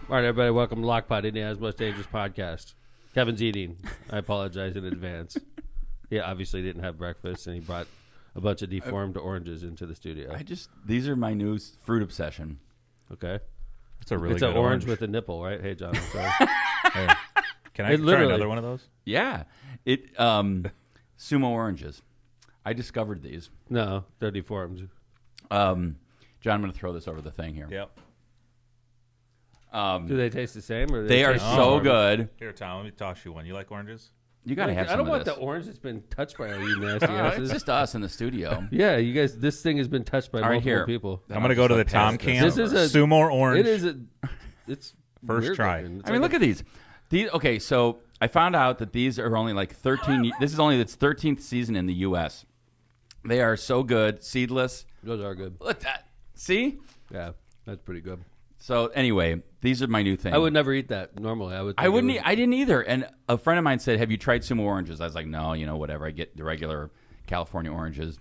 All right, everybody, welcome to LOCPod, Indiana's most dangerous podcast. Kevin's eating. I apologize in advance. He obviously didn't have breakfast, and he brought a bunch of deformed oranges into the studio. These are my new fruit obsession. Okay. It's a really it's good an orange with a nipple, right? Hey, John. Hey, can I try another one of those? Yeah. Sumo oranges. I discovered these. No, they're deformed. John, I'm going to throw this over the thing here. Yep. Do they taste the same? Or They are so good. Here, Tom, let me toss you one. You like oranges? You got to have some I don't of want this. the orange that's been touched by all you nasty asses. It's just us in the studio. Yeah, you guys, this thing has been touched by multiple people. I'm going to go to the Tom can. This is a Sumo orange. It's First try. Looking. I mean, look at these. Okay, so I found out that these are only like 13. This is only its 13th season in the U.S. They are so good, seedless. Those are good. Look at that. See? Yeah, that's pretty good. So anyway, these are my new thing. I would never eat that normally. I wouldn't. I didn't either. And a friend of mine said, "Have you tried Sumo oranges?" I was like, "No, whatever. I get the regular California oranges.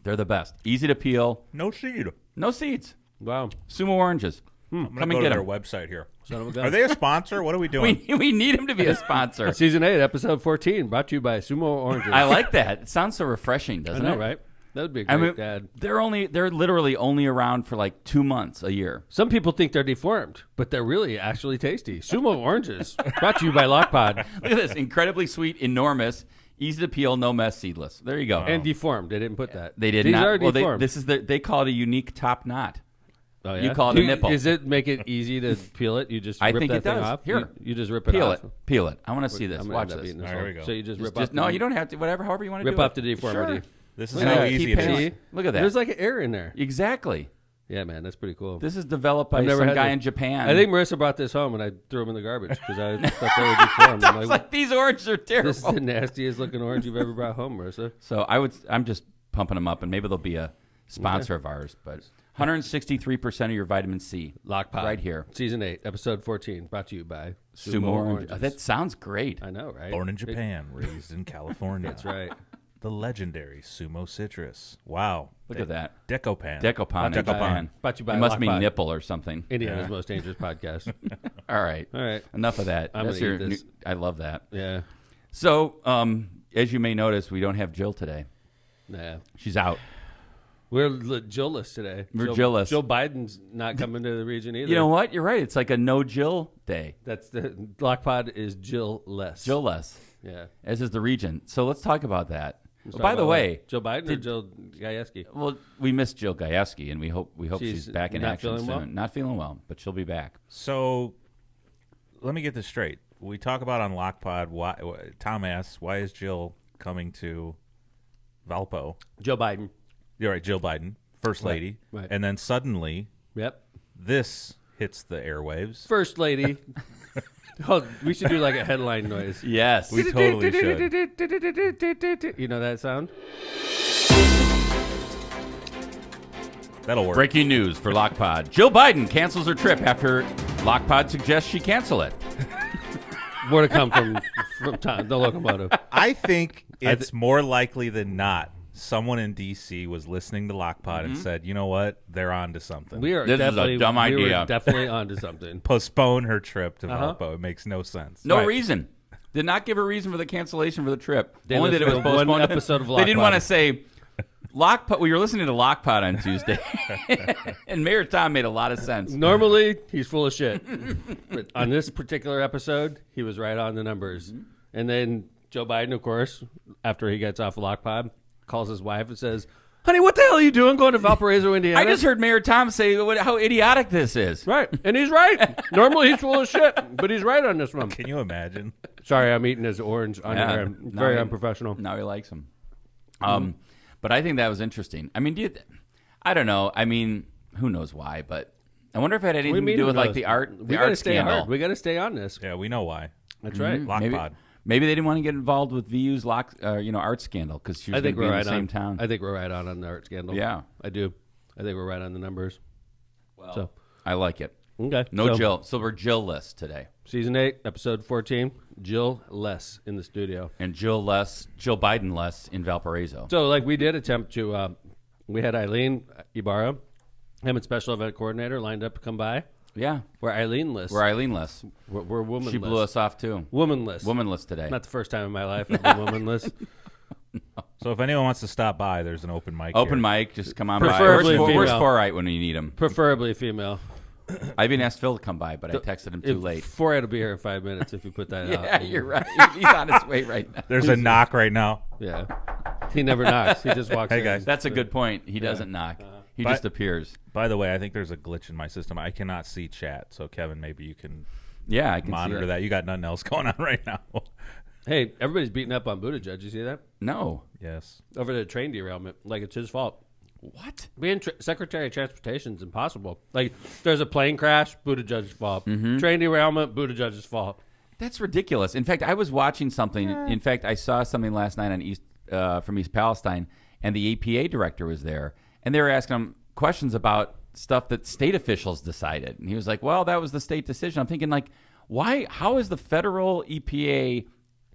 They're the best. Easy to peel. No seed. No seeds. Wow. Sumo oranges. I'm going Come to and go get to their them. website here. Son of a gun. Are they a sponsor? What are we doing? We need them to be a sponsor. Season 8, episode 14, brought to you by Sumo Oranges. I like that. It sounds so refreshing, doesn't I know, it? right? That would be a great ad. They're literally only around for like 2 months a year. Some people think they're deformed, but they're really actually tasty. Sumo Oranges, brought to you by LOCPod. Look at this. Incredibly sweet, enormous, easy to peel, no mess, seedless. There you go. And deformed. They didn't put that. They did These not. are deformed. They call it a unique top knot. Oh, yeah? You call it a nipple. Does it make it easy to peel it? You just I rip think that it thing does. off? Here. You just rip it Peel off? Peel it. I want to see this. I'm gonna Watch end up this. eating this All right, whole- here we go. So you just rip Just, off no, the- you don't have to. However you want to rip do off it. the deformity. Sure. This is Look at how that. easy Keep it is. pinching. Look at that. There's like an air in there. Exactly. Yeah, man, that's pretty cool. This is developed by I've never some had guy this. in Japan. I think Marissa brought this home, and I threw them in the garbage because I thought they were deformed. I I'm was like, like, these oranges are terrible. this is the nastiest looking orange you've ever brought home, Marissa. So I'm just pumping them up, and maybe they'll be a sponsor of ours. But 163% of your vitamin C, LOCPod. right here. Season 8, episode 14, brought to you by Sumo orange. That sounds great. I know, right? Born in Japan, raised in California. That's right. The legendary Sumo Citrus. Wow. Look at that. Decopan. Decopan. Decopan. Brought to you by It must be LOCPod, nipple or something. Indiana's most dangerous podcast. All right. All right. Enough of that. I'm That's gonna your eat this. I love that. Yeah. So, as you may notice, we don't have Jill today. Nah. She's out. We're Jill-less today. We're Jill-less. Joe Biden's not coming to the region either. You know what? You're right. It's like a no Jill day. That's the LOCPod is Jill-less. Jill-less, Yeah. as is the region. So let's talk about that. Let's By talk the about way, what? Joe Biden or Jill Gajewski? well, we missed Jill Gajewski, and we hope She's she's back in not action feeling soon. well? Not feeling well, but she'll be back. So, let me get this straight. We talk about on LOCPod, why, Tom asks, why is Jill coming to Valpo? Joe Biden. You're right, Jill Biden, First Lady. right. And then suddenly, Yep. this hits the airwaves. First lady. Oh, we should do like a headline noise. Yes. We totally should. You know that sound? That'll work. Breaking news for LOCPod. Jill Biden cancels her trip after LOCPod suggests she cancel it. More to come from Tom, the locomotive. I think it's more likely than not someone in D.C. was listening to LOCPod and said, you know what? They're on to something. We are This is a definitely dumb we idea. were definitely onto something. Postpone her trip to Valpo. It makes no sense. No Right. reason. Did not give a reason for the cancellation for the trip. They Only that it was listened to one postponed. episode of They didn't LOCPod. want to say LOCPod. We were listening to LOCPod on Tuesday, and Mayor Tom made a lot of sense. Normally, he's full of shit. But on this particular episode, he was right on the numbers. And then Joe Biden, of course, after he gets off LOCPod, calls his wife and says, honey, what the hell are you doing going to Valparaiso, Indiana? I just heard Mayor Tom say how idiotic this is. Right. And he's right. Normally, he's full of shit, but he's right on this one. Can you imagine? Sorry, I'm eating his orange on Yeah. air. I'm very unprofessional. Now he likes him. But I think that was interesting. I mean, I don't know. I mean, who knows why? But I wonder if it had anything to do with like the art, We got to stay scandal. hard. We got to stay on this. Yeah, we know why. That's right. LOCPod. Maybe they didn't want to get involved with VU's art scandal because she was I think going to we're be in right the same on. town. I think we're right on the art scandal. Yeah. I do. I think we're right on the numbers. Well, So I like it. okay. No So, Jill. So we're Jill-less today. Season 8, episode 14. Jill less in the studio. And Jill Biden less in Valparaiso. So like we did attempt to. We had Eileen Ibarra, Hammond special event coordinator, lined up to come by. Yeah. We're Eileen-less. We're Eileen-less. We're womanless. She blew us off, too. Womanless. Womanless today. Not the first time in my life I've been womanless. So if anyone wants to stop by, there's an open mic. Open here. mic, just come on Preferably by. Where's female. Forright when we need him? Preferably female. I even asked Phil to come by, but I texted him too late. Forright will be here in 5 minutes if you put that out. Yeah, you're right. He's on his way right now. There's a knock right now. Yeah. He never knocks. He just walks in. Hey, guys. That's a good point. He doesn't knock. He just appears. By the way, I think there's a glitch in my system. I cannot see chat. So Kevin, maybe you can Yeah, I can monitor see that. You got nothing else going on right now. Hey, everybody's beating up on Buttigieg. You see that? No. Yes. Over the train derailment. Like, it's his fault. What? Being Secretary of Transportation is impossible. Like, there's a plane crash, Buttigieg's fault. Mm-hmm. Train derailment, Buttigieg's fault. That's ridiculous. In fact, I was watching something. In fact, I saw something last night on from East Palestine, and the EPA director was there, and they were asking him questions about stuff that state officials decided. And he was like, well, that was the state decision. I'm thinking, like, why? How is the federal EPA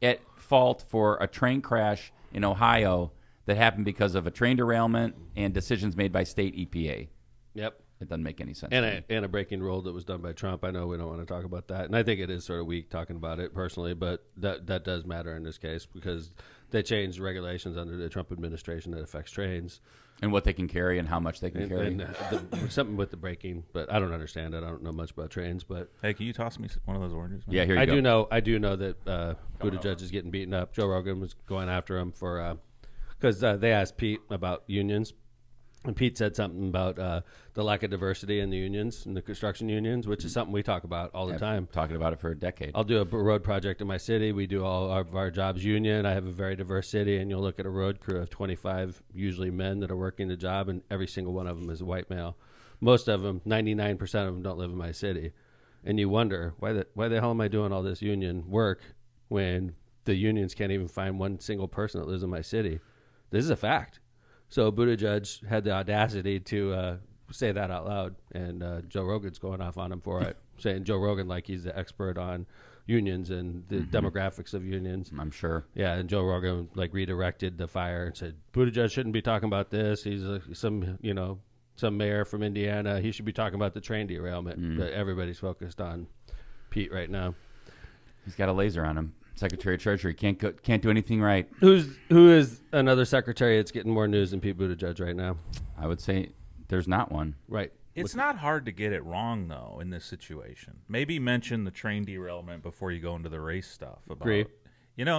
at fault for a train crash in Ohio that happened because of a train derailment and decisions made by state EPA? Yep. It doesn't make any sense. And a breaking rule that was done by Trump. I know we don't want to talk about that. And I think it is sort of weak talking about it personally, but that does matter in this case because they changed regulations under the Trump administration that affects trains. And what they can carry and how much they can carry. And something with the braking, but I don't understand it. I don't know much about trains, but Hey, can you toss me one of those oranges? Man? Yeah, here you go. I do know that Buttigieg is getting beaten up. Joe Rogan was going after him for because they asked Pete about unions. And Pete said something about the lack of diversity in the unions, in the construction unions, which is something we talk about all the time. Talking about it for a decade. I'll do a road project in my city. We do all of our jobs union. I have a very diverse city, and you'll look at a road crew of 25, usually men that are working the job, and every single one of them is a white male. Most of them, 99% of them, don't live in my city. And you wonder, why the hell am I doing all this union work when the unions can't even find one single person that lives in my city? This is a fact. So Buttigieg had the audacity to say that out loud, and Joe Rogan's going off on him for it, saying Joe Rogan like he's the expert on unions and the demographics of unions. I'm sure. Yeah, and Joe Rogan like redirected the fire and said Buttigieg shouldn't be talking about this. He's some mayor from Indiana. He should be talking about the train derailment. But everybody's focused on Pete right now. He's got a laser on him. Secretary of Treasury can't do anything right. Who is another secretary that's getting more news than Pete Buttigieg right now? I would say there's not one. Right. It's not hard to get it wrong, though, in this situation. Maybe mention the train derailment before you go into the race stuff. Agree.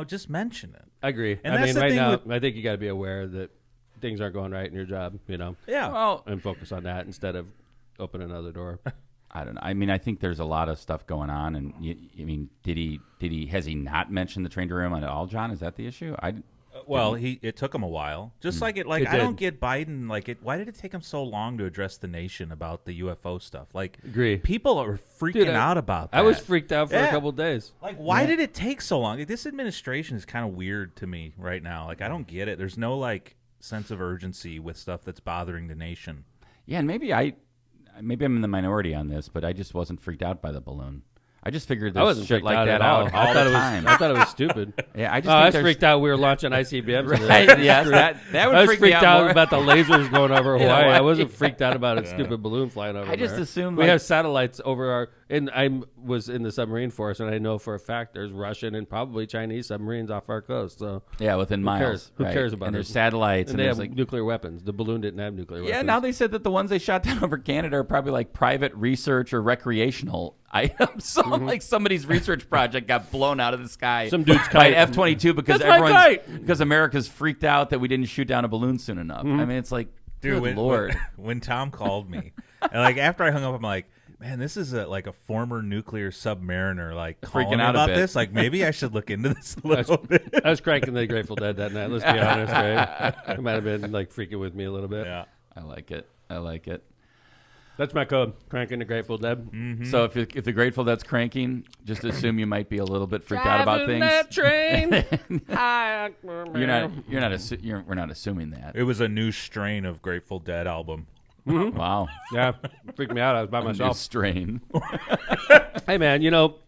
Just mention it. I agree. And I that's mean, the right thing now, with- I think you got to be aware that things aren't going right in your job, Yeah. Well, and focus on that instead of open another door. I don't know. I mean, I think there's a lot of stuff going on, and has he not mentioned the train derailment at all, John? Is that the issue? It took him a while. Just I It don't did. get Biden. Why did it take him so long to address the nation about the UFO stuff? Agree. People are freaking out about that. I was freaked out for a Yeah. couple of days. Why did it take so long? This administration is kind of weird to me right now. I don't get it. There's no sense of urgency with stuff that's bothering the nation. Yeah, and maybe I'm in the minority on this, but I just wasn't freaked out by the balloon. I just figured I there's wasn't shit freaked like out that at all. out I all thought the it time. was. I thought it was stupid. Yeah, I just I think was there's freaked out. We were launching ICBMs. Right, yes, that would I was freak me freaked out out more. about the lasers going over You know Hawaii. what? I wasn't freaked out about a stupid balloon flying over. I just there. assumed, we like- have satellites over our. And I was in the submarine force, and I know for a fact there's Russian and probably Chinese submarines off our coast. So Yeah, within miles. cares? Who right. cares about and it? there's satellites, and they there's have nuclear weapons. The balloon didn't have nuclear weapons. yeah. Now they said that the ones they shot down over Canada are probably like private research or recreational items. So like somebody's research project got blown out of the sky. Some dude's by kite. an F-22 because That's my kite! because America's freaked out that we didn't shoot down a balloon soon enough. I mean, it's like, Dude, good Lord. when Tom called me, and after I hung up, I'm like, man, this is a former nuclear submariner calling Freaking me out a about bit. this. Maybe I should look into this a little bit. I was cranking the Grateful Dead that night. Let's be honest, right? It might have been freaking with me a little bit. Yeah. I like it. I like it. That's my code. Cranking the Grateful Dead. So if the Grateful Dead's cranking, just assume you might be a little bit freaked out about things. That train. We're not assuming that. It was a new strain of Grateful Dead album. Wow. Yeah, freaked me out. I was by New myself. strain. Hey, man,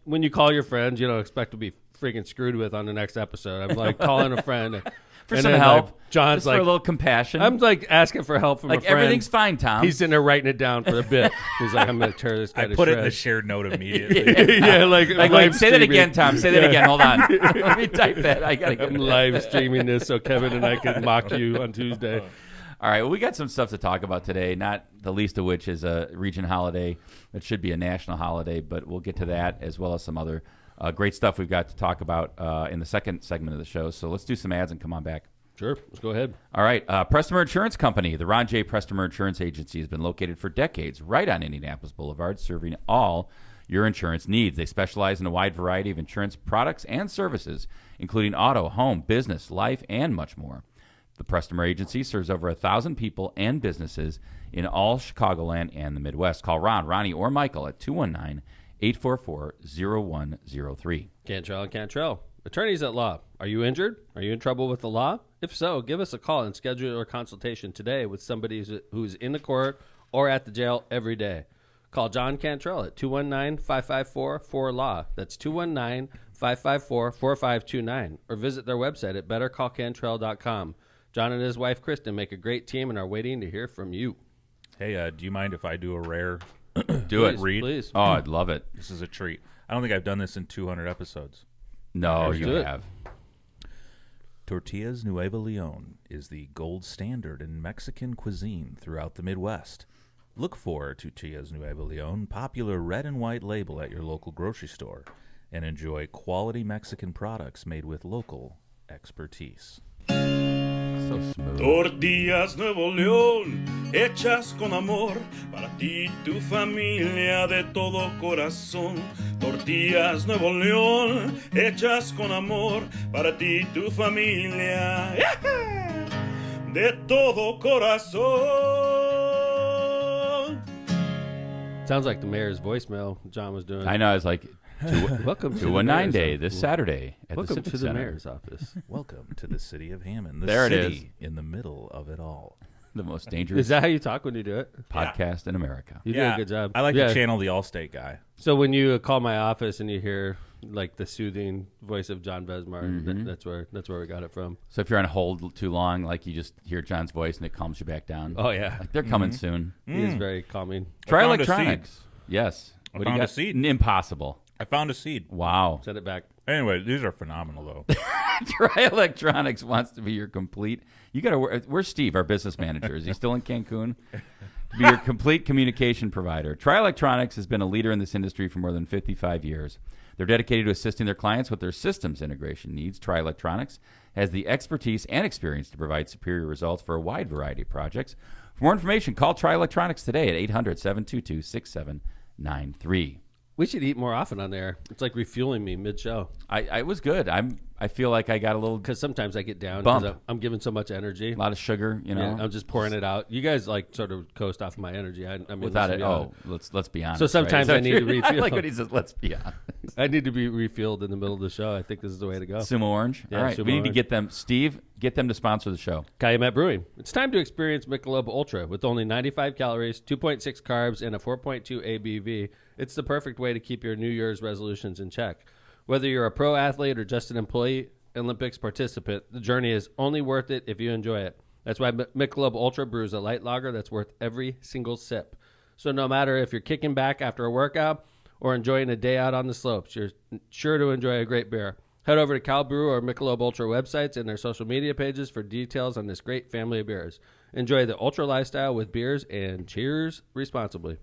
when you call your friends, you don't expect to be freaking screwed with on the next episode. I'm calling a friend. for And some then, help. like, John's just like, for a little compassion. I'm like asking for help from like a friend. everything's fine, Tom. He's sitting there writing it down for a bit. He's like, I'm going to tear this guy I to put it in the shreds. shared note immediately. Yeah, like like, live say that streaming. again, Tom. Say that again. Hold on. Let me type that. I gotta get I'm live streaming this so Kevin and I can mock you on Tuesday. All right, well, we got some stuff to talk about today, not the least of which is a region holiday. It should be a national holiday, but we'll get to that as well as some other great stuff we've got to talk about in the second segment of the show. So let's do some ads and come on back. Sure, let's go ahead. All right, Prestmer Insurance Company. The Ron J. Prestmer Insurance Agency has been located for decades right on Indianapolis Boulevard, serving all your insurance needs. They specialize in a wide variety of insurance products and services, including auto, home, business, life, and much more. The Prestmer Agency serves over 1,000 people and businesses in all Chicagoland and the Midwest. Call Ron, Ronnie, or Michael at 219-844-0103. Cantrell and Cantrell, attorneys at law. Are you injured? Are you in trouble with the law? If so, give us a call and schedule your consultation today with somebody who's in the court or at the jail every day. Call John Cantrell at 219-554-4LAW. That's 219-554-4529. Or visit their website at bettercallcantrell.com. John and his wife, Kristen, make a great team and are waiting to hear from you. Hey, do you mind if I do a rare Do it. read? Please. Oh, I'd love it. This is a treat. I don't think I've done this in 200 episodes. No, Let's you do it. have. Tortillas Nuevo Leon is the gold standard in Mexican cuisine throughout the Midwest. Look for Tortillas Nuevo Leon, popular red and white label at your local grocery store, and enjoy quality Mexican products made with local expertise. So smooth. Tortillas Nuevo León, hechas con amor, para ti y tu familia de todo corazón. Tortillas Nuevo León, hechas con amor, para ti y tu familia, de todo corazón. Sounds like the mayor's voicemail John was doing. I know. I was like, Welcome to the 219 mayor's Day office. this Saturday at Welcome the to Civic the Center. mayor's office. Welcome to the city of Hammond, the There it city in the middle of it all. The most dangerous Is that how you talk when you do it? podcast in America. You do a good job. I like Yeah. to channel the Allstate guy. So when you call my office and you hear like the soothing voice of John Besmar, Mm-hmm. that's where we got it from. So if you're on hold too long, like you just hear John's voice and it calms you back down. Oh yeah, Like they're coming soon. he is very calming. Try found a electronics. Yes. I What do you found a got? seed. Impossible. I found a seed. Wow. Send it back. Anyway, these are phenomenal, though. Try Electronics wants to be your complete. You got to. Where's Steve, our business manager? Is he still in Cancun? To be your complete communication provider. Try Electronics has been a leader in this industry for more than 55 years. They're dedicated to assisting their clients with their systems integration needs. Try Electronics has the expertise and experience to provide superior results for a wide variety of projects. For more information, call Try Electronics today at 800-722-6793. We should eat more often on there. It's like refueling me mid-show I was good. I feel like I got a little because sometimes I get down Bump. because I'm giving so much energy. a lot of sugar, you know. Yeah, I'm just pouring it out. You guys like sort of coast off my energy. I mean, Without let's it, be honest. let's be honest. So sometimes right? I need to I refuel. like what he says. Let's be honest. I need to be refueled in the middle of the show. I think this is the way to go. Sumo Orange. Yeah, All right, Sumo we need to Orange. get them. Steve, get them to sponsor the show. Calumet Brewing. It's time to experience Michelob Ultra with only 95 calories, 2.6 carbs, and a 4.2 ABV. It's the perfect way to keep your New Year's resolutions in check. Whether you're a pro athlete or just an employee, Olympics participant, the journey is only worth it if you enjoy it. That's why Michelob Ultra brews a light lager that's worth every single sip. So no matter if you're kicking back after a workout or enjoying a day out on the slopes, you're sure to enjoy a great beer. Head over to Cal Brew or Michelob Ultra websites and their social media pages for details on this great family of beers. Enjoy the Ultra lifestyle with beers and cheers responsibly.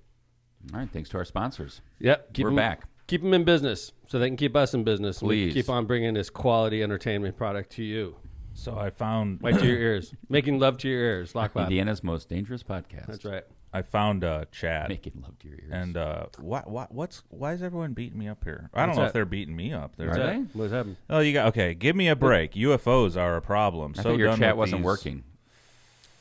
All right, thanks to our sponsors. Yep. We're back. Keep them in business so they can keep us in business. And we Please. keep on bringing this quality entertainment product to you. So I found Right to your ears. Making love to your ears. LOCPod. Indiana's most dangerous podcast. That's right. I found Chad. Making love to your ears. And why is everyone beating me up here? I don't What's know that? if they're beating me up. They're Are they? What's happening? Oh, you got okay. Give me a break. UFOs are a problem. I So thought your done chat with wasn't these working.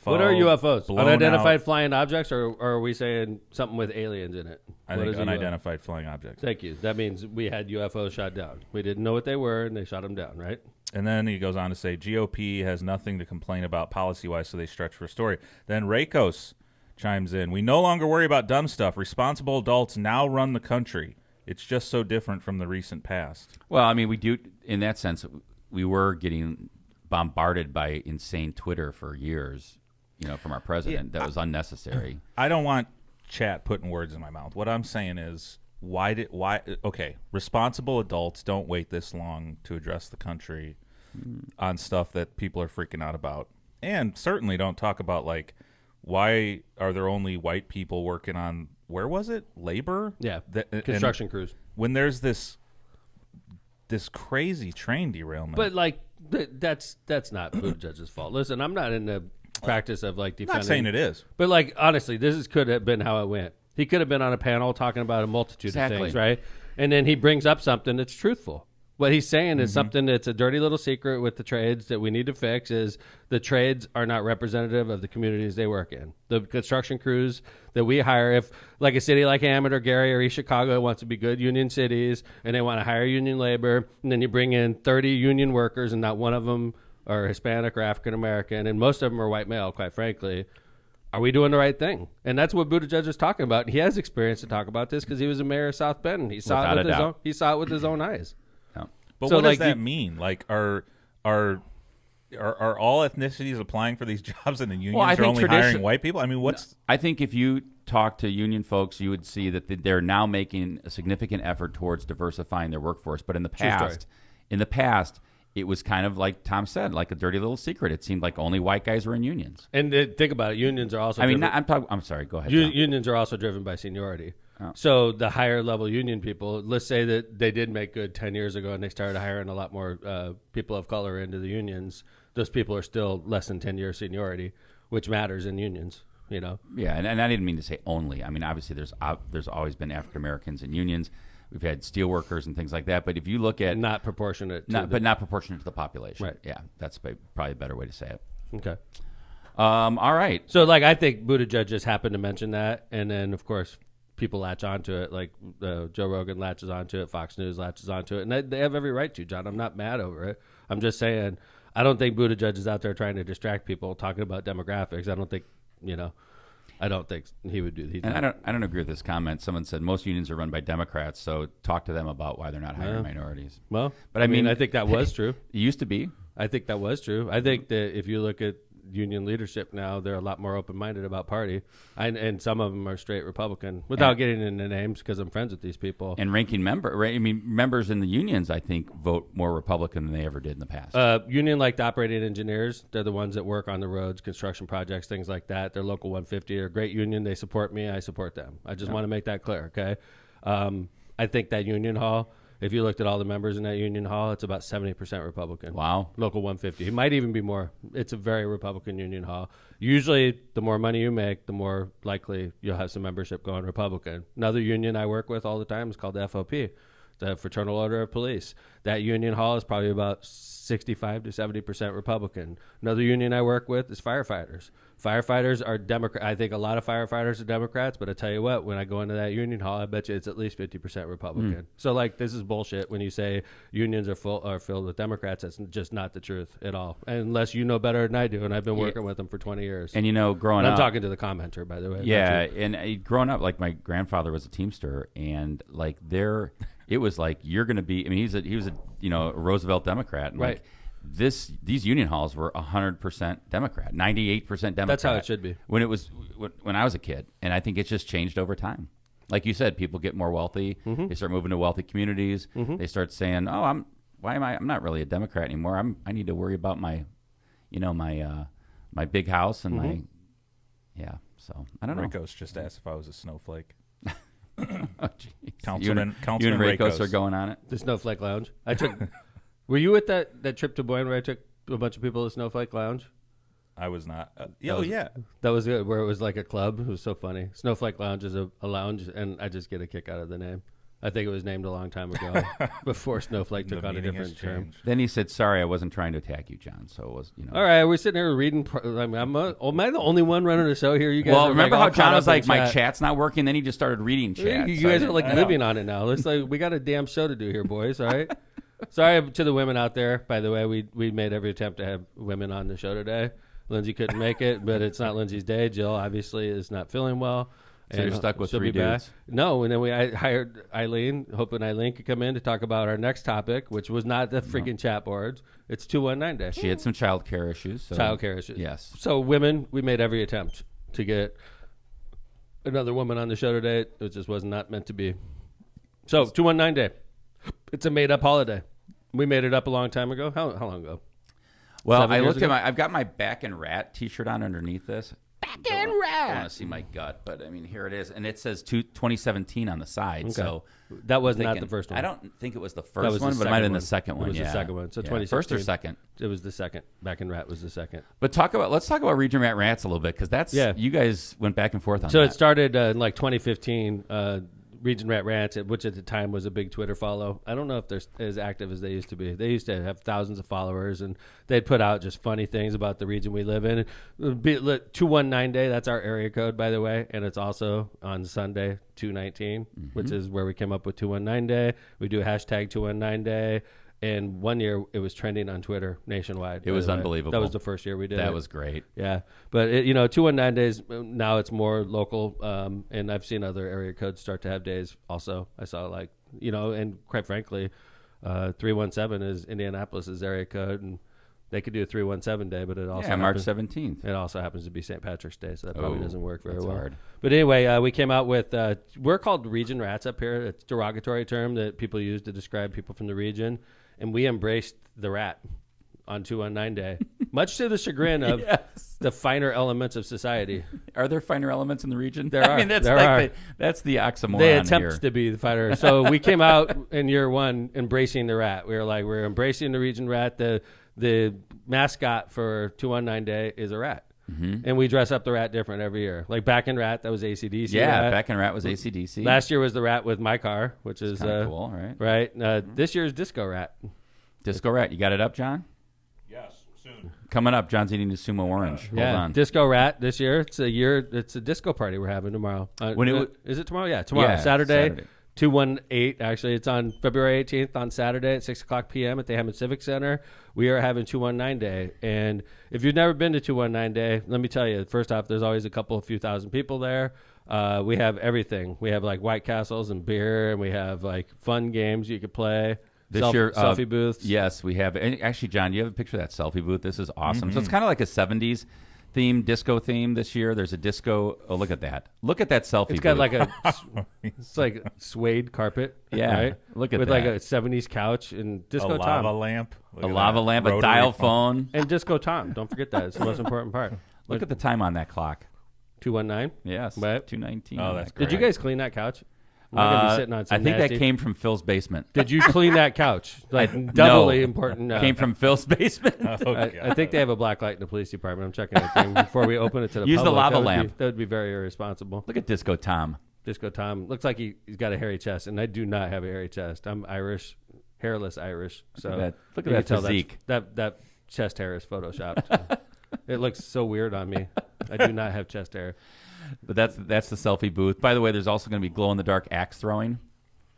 What are UFOs? blown Unidentified out- flying objects, or are we saying something with aliens in it? I What think is a UFO? unidentified flying objects. Thank you. That means we had UFOs shot down. We didn't know what they were, and they shot them down, right? And then he goes on to say, GOP has nothing to complain about policy-wise, so they stretch for a story. Then Rakos chimes in, we no longer worry about dumb stuff. Responsible adults now run the country. It's just so different from the recent past. Well, I mean, we do, in that sense, we were getting bombarded by insane Twitter for years, from our president. That was unnecessary. I don't want chat putting words in my mouth. What I'm saying is, okay, responsible adults don't wait this long to address the country on stuff that people are freaking out about. And certainly don't talk about, like, why are there only white people working on, where was it? Labor? Yeah, construction crews. When there's this crazy train derailment. But, like, that's not Buttigieg's fault. Listen, I'm not in the practice of, like, defending. I'm not saying it is. But, like, honestly, could have been how it went. He could have been on a panel talking about a multitude of things, right? And then he brings up something that's truthful. What he's saying is something that's a dirty little secret with the trades that we need to fix is the trades are not representative of the communities they work in. The construction crews that we hire, if like a city like Hammond or Gary or East Chicago wants to be good union cities and they want to hire union labor, and then you bring in 30 union workers and not one of them are Hispanic or African American, and most of them are white male, quite frankly, are we doing the right thing? And that's what Buttigieg is talking about. He has experience to talk about this because he was a mayor of South Bend. He saw it with his own eyes. But so, what does that mean? Like, are all ethnicities applying for these jobs, and the unions are only hiring white people? I mean, I think if you talk to union folks, you would see that they're now making a significant effort towards diversifying their workforce. But in the past, it was kind of like Tom said, like a dirty little secret. It seemed like only white guys were in unions. And think about it, unions are also. I'm sorry. Go ahead. Unions are also driven by seniority. Oh. So the higher level union people, let's say that they did make good 10 years ago and they started hiring a lot more people of color into the unions. Those people are still less than 10 years seniority, which matters in unions, Yeah, and I didn't mean to say only. I mean, obviously there's always been African Americans in unions. We've had steel workers and things like that. But if you look at not proportionate to the population. Right. Yeah, that's probably a better way to say it. Okay. All right. So, like, I think Buttigieg just happened to mention that, and then of course people latch onto it, like Joe Rogan latches onto it, Fox News latches onto it, and they have every right to, John. I'm not mad over it. I'm just saying I don't think Buttigieg is out there trying to distract people talking about demographics. I don't think he would do that. And I don't agree with this comment. Someone said most unions are run by Democrats, so talk to them about why they're not hiring minorities. Well, but I mean, I think that was true. It used to be. I think that was true. I think that if you look at union leadership now, they're a lot more open-minded about party, and some of them are straight Republican. Without getting into names, because I'm friends with these people. And members in the unions, I think, vote more Republican than they ever did in the past. Union like the operating engineers, they're the ones that work on the roads, construction projects, things like that. They're Local 150. They're a great union. They support me. I support them. I just want to make that clear. Okay. I think that union hall, if you looked at all the members in that union hall, it's about 70% Republican. Wow. Local 150. It might even be more. It's a very Republican union hall. Usually, the more money you make, the more likely you'll have some membership going Republican. Another union I work with all the time is called the FOP, the Fraternal Order of Police. That union hall is probably about 65 to 70% Republican. Another union I work with is firefighters. Firefighters are Democrat. I think a lot of firefighters are Democrats, but I tell you what, when I go into that union hall, I bet you it's at least 50% Republican. So, like, this is bullshit when you say unions are filled with Democrats. That's just not the truth at all, unless you know better than I do, and I've been working with them for 20 years. And, growing up... I'm talking to the commenter, by the way. Yeah, and growing up, like, my grandfather was a Teamster, and, like, it was like, you're going to be... I mean, he was a Roosevelt Democrat. And, right. Like, these union halls were 100% Democrat, 98% Democrat. That's how it should be. When I was a kid, and I think it's just changed over time. Like you said, people get more wealthy. Mm-hmm. They start moving to wealthy communities. Mm-hmm. They start saying, "Oh, I'm not really a Democrat anymore. I need to worry about my big house and my So I don't know." Rakos just asked if I was a snowflake. Oh, Councilman you and Rakos are going on it. The Snowflake Lounge. I took. Were you at that trip to Boyne where I took a bunch of people to Snowflake Lounge? I was not. Yeah. That was it, where it was like a club. It was so funny. Snowflake Lounge is a lounge, and I just get a kick out of the name. I think it was named a long time ago, before Snowflake took on a different term. Then he said, "Sorry, I wasn't trying to attack you, John." So it was, All right, we're sitting here reading. Am I the only one running the show here? You guys. Well, remember how John was like, "My chat's not working." Then he just started reading chat. You guys are like living on it now. It's like, we got a damn show to do here, boys. All right. Sorry to the women out there. By the way, we made every attempt to have women on the show today. Lindsay couldn't make it, but it's not Lindsay's day. Jill obviously is not feeling well. So you're stuck with she'll 3 be back. dudes. No, and then I hired Eileen, hoping Eileen could come in to talk about our next topic, which was not the freaking chat boards. It's 219 Day. She had some child care issues. So. Child care issues. Yes. So women, we made every attempt to get another woman on the show today. It just was not meant to be. So 219 Day. It's a made-up holiday. We made it up a long time ago. How long ago? Well, 7 I years looked ago? at I've got my Back and Rat T-shirt on underneath this. Back and Rat. I want to see my gut, but I mean, here it is, and it says 2017 on the side. Okay. So that was I'm not thinking- the first one. I don't think it was the That first was one, the but it might have been second the one. second one. It was the yeah. second one. So Yeah. 2016. First or second. It was the second. Back and Rat was the second. But let's talk about Region Rat Rats a little bit, because that's you guys went back and forth on So that. it started in like 2015. Region Rat Rants, which at the time was a big Twitter follow. I don't know if they're as active as they used to be. They used to have thousands of followers, and they'd put out just funny things about the region we live in. 219 Day, that's our area code, by the way, and it's also on Sunday, 219, which is where we came up with 219 Day. We do hashtag 219 Day. And one year it was trending on Twitter nationwide. It was unbelievable. That was the first year we did it. That was great. Yeah. But, 219 Days, now it's more local. And I've seen other area codes start to have days also. I saw and quite frankly, 317 is Indianapolis's area code. And they could do a 317 Day, but it also March 17th. It also happens to be St. Patrick's Day, so that probably doesn't work very well. Hard. But anyway, we came out with, we're called Region Rats up here. It's a derogatory term that people use to describe people from the region. And we embraced the rat on 219 Day, much to the chagrin of the finer elements of society. Are there finer elements in the region? There are. I mean, that's that's the oxymoron. They attempt here. to be the finer. So we came out in year one embracing the rat. We were like, we're embracing the region rat. The mascot for 219 Day is a rat. Mm-hmm. And we dress up the rat different every year. Like Back in Rat, that was AC/DC. Yeah, rat. Back in Rat was AC/DC. Last year was the rat with my car, which is cool, right? Right. This year's Disco Rat. Disco Rat. You got it up, John? Yes, soon. Coming up, John's eating a sumo orange. Hold on. Disco Rat this year. It's a disco party we're having tomorrow. Is it tomorrow? Yeah, tomorrow. Yeah, Saturday. 218, actually. It's on February 18th on Saturday at 6 o'clock p.m. at the Hammond Civic Center. We are having 219 Day. And if you've never been to 219 Day, let me tell you, first off, there's always a few thousand people there. We have everything. We have like White Castles and beer, and we have like fun games you could play. This year, selfie booths. Yes, we have. And actually, John, you have a picture of that selfie booth. This is awesome. So it's kind of like a 70s theme, disco theme this year. There's a disco. Oh, look at that. Look at that selfie It's got booth. it's like a suede carpet. Yeah, right? look at with that. like a 70s couch and Disco a Tom. lava lamp. A lava lamp, a Rotary dial phone. And Disco Tom. Don't forget that. It's the most important part. Look at the time on that clock. 219. Yes, Right. 2:19. Oh, that's Did you guys clean that couch? We're gonna be sitting on some I think nasty- that came from Phil's basement. Did you clean that couch? Like doubly No. important. Came from Phil's basement. I think they have a black light in the police department. I'm checking that thing before we open it to the Use the public. lava That would lamp. that would be very irresponsible. Look at Disco Tom. Disco Tom looks like he's got a hairy chest, and I do not have a hairy chest. I'm Irish, hairless Irish. So Look at you that can tell physique. That chest hair is photoshopped. It looks so weird on me. I do not have chest hair. But that's the selfie booth. By the way, there's also going to be glow in the dark axe throwing.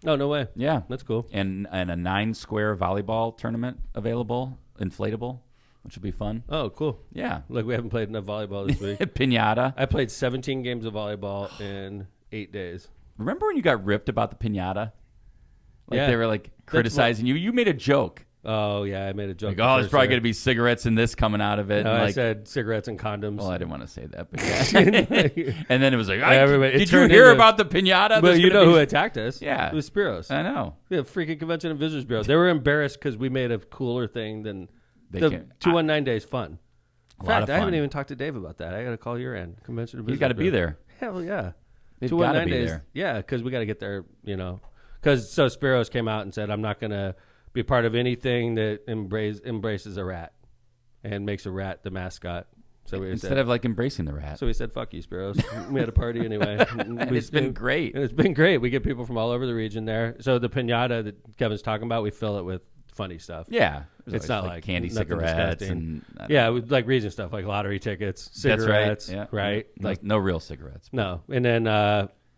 Oh, no way. Yeah, That's cool. and a 9-square volleyball tournament available, inflatable, which will be fun. Oh, cool. Yeah, Look, we haven't played enough volleyball this week. pinata. I played 17 games of volleyball in 8 days. Remember when you got ripped about the pinata? Like Yeah. they were like criticizing you. You made a joke. Oh, yeah, I made a joke. Like, the oh, there's first probably year. going to be cigarettes in this coming out of it. No, and I like, said cigarettes and condoms. well, I didn't want to say that, but yeah. And then it was like, Everybody- it did you turned hear into- about the pinata? But There's you gonna know be- who attacked us? Yeah. It was Spiros. I know. Yeah, freaking Convention and Visitors Bureau. They were embarrassed because we made a cooler thing than They the can't- 219 Days fun. In lot fact, of I haven't fun. even talked to Dave about that. I got to call your end. Convention and You Visitors got to be Bureau. there. Hell yeah. They've 219 gotta be Days. there. Yeah, because we got to get there, Because so Spiros came out and said, I'm not going to be part of anything that embraces a rat and makes a rat the mascot. So we Instead said, of like embracing the rat. So we said, fuck you, Spiros. We had a party anyway. And it's been great. And it's been great. We get people from all over the region there. So the pinata that Kevin's talking about, we fill it with funny stuff. Yeah. It's not like candy nothing cigarettes. disgusting. And Yeah, with like region stuff, like lottery tickets, That's right. cigarettes, Yeah. right? Like no real cigarettes. No. And then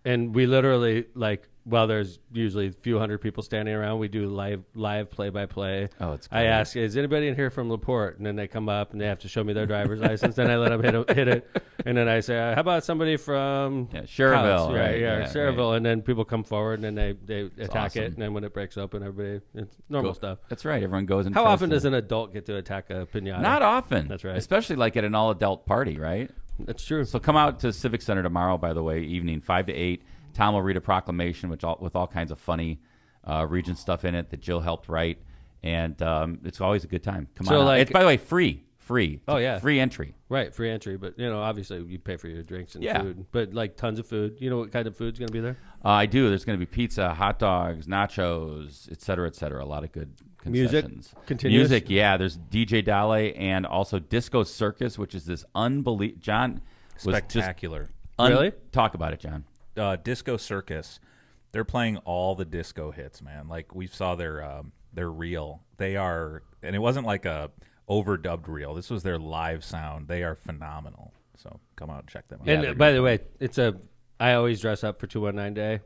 And we literally, like, well, there's usually a few hundred people standing around. We do live play-by-play. Oh, it's I great. ask, is anybody in here from LaPorte? And then they come up, and they have to show me their driver's license. Then I let them hit it. And then I say, how about somebody from Cherville? House? Right, Cherville. right. And then people come forward, and then they attack awesome. it. And then when it breaks open, everybody, it's normal stuff. That's right. Everyone goes and How tries often to- does an adult get to attack a piñata? Not often. That's right. Especially like at an all-adult party, right? That's true. So come out to Civic Center tomorrow, by the way, evening 5 to 8. Tom will read a proclamation with all kinds of funny region stuff in it that Jill helped write, and it's always a good time. Come on! like- It's, by the way, free. Oh, yeah. Free entry. Right, free entry. But, obviously you pay for your drinks and Yeah. food. But, like, tons of food. You know what kind of food's going to be there? I do. There's going to be pizza, hot dogs, nachos, et cetera, et cetera. A lot of good concessions. Continuous? Music, yeah. There's DJ Dale and also Disco Circus, which is this unbelievable. John was Spectacular. Really? Talk about it, John. Disco Circus. They're playing all the disco hits, man. Like we saw their reel. They are, and it wasn't like a overdubbed reel. This was their live sound. They are phenomenal. So come out and check them out. And by the way, I always dress up for 219 Day.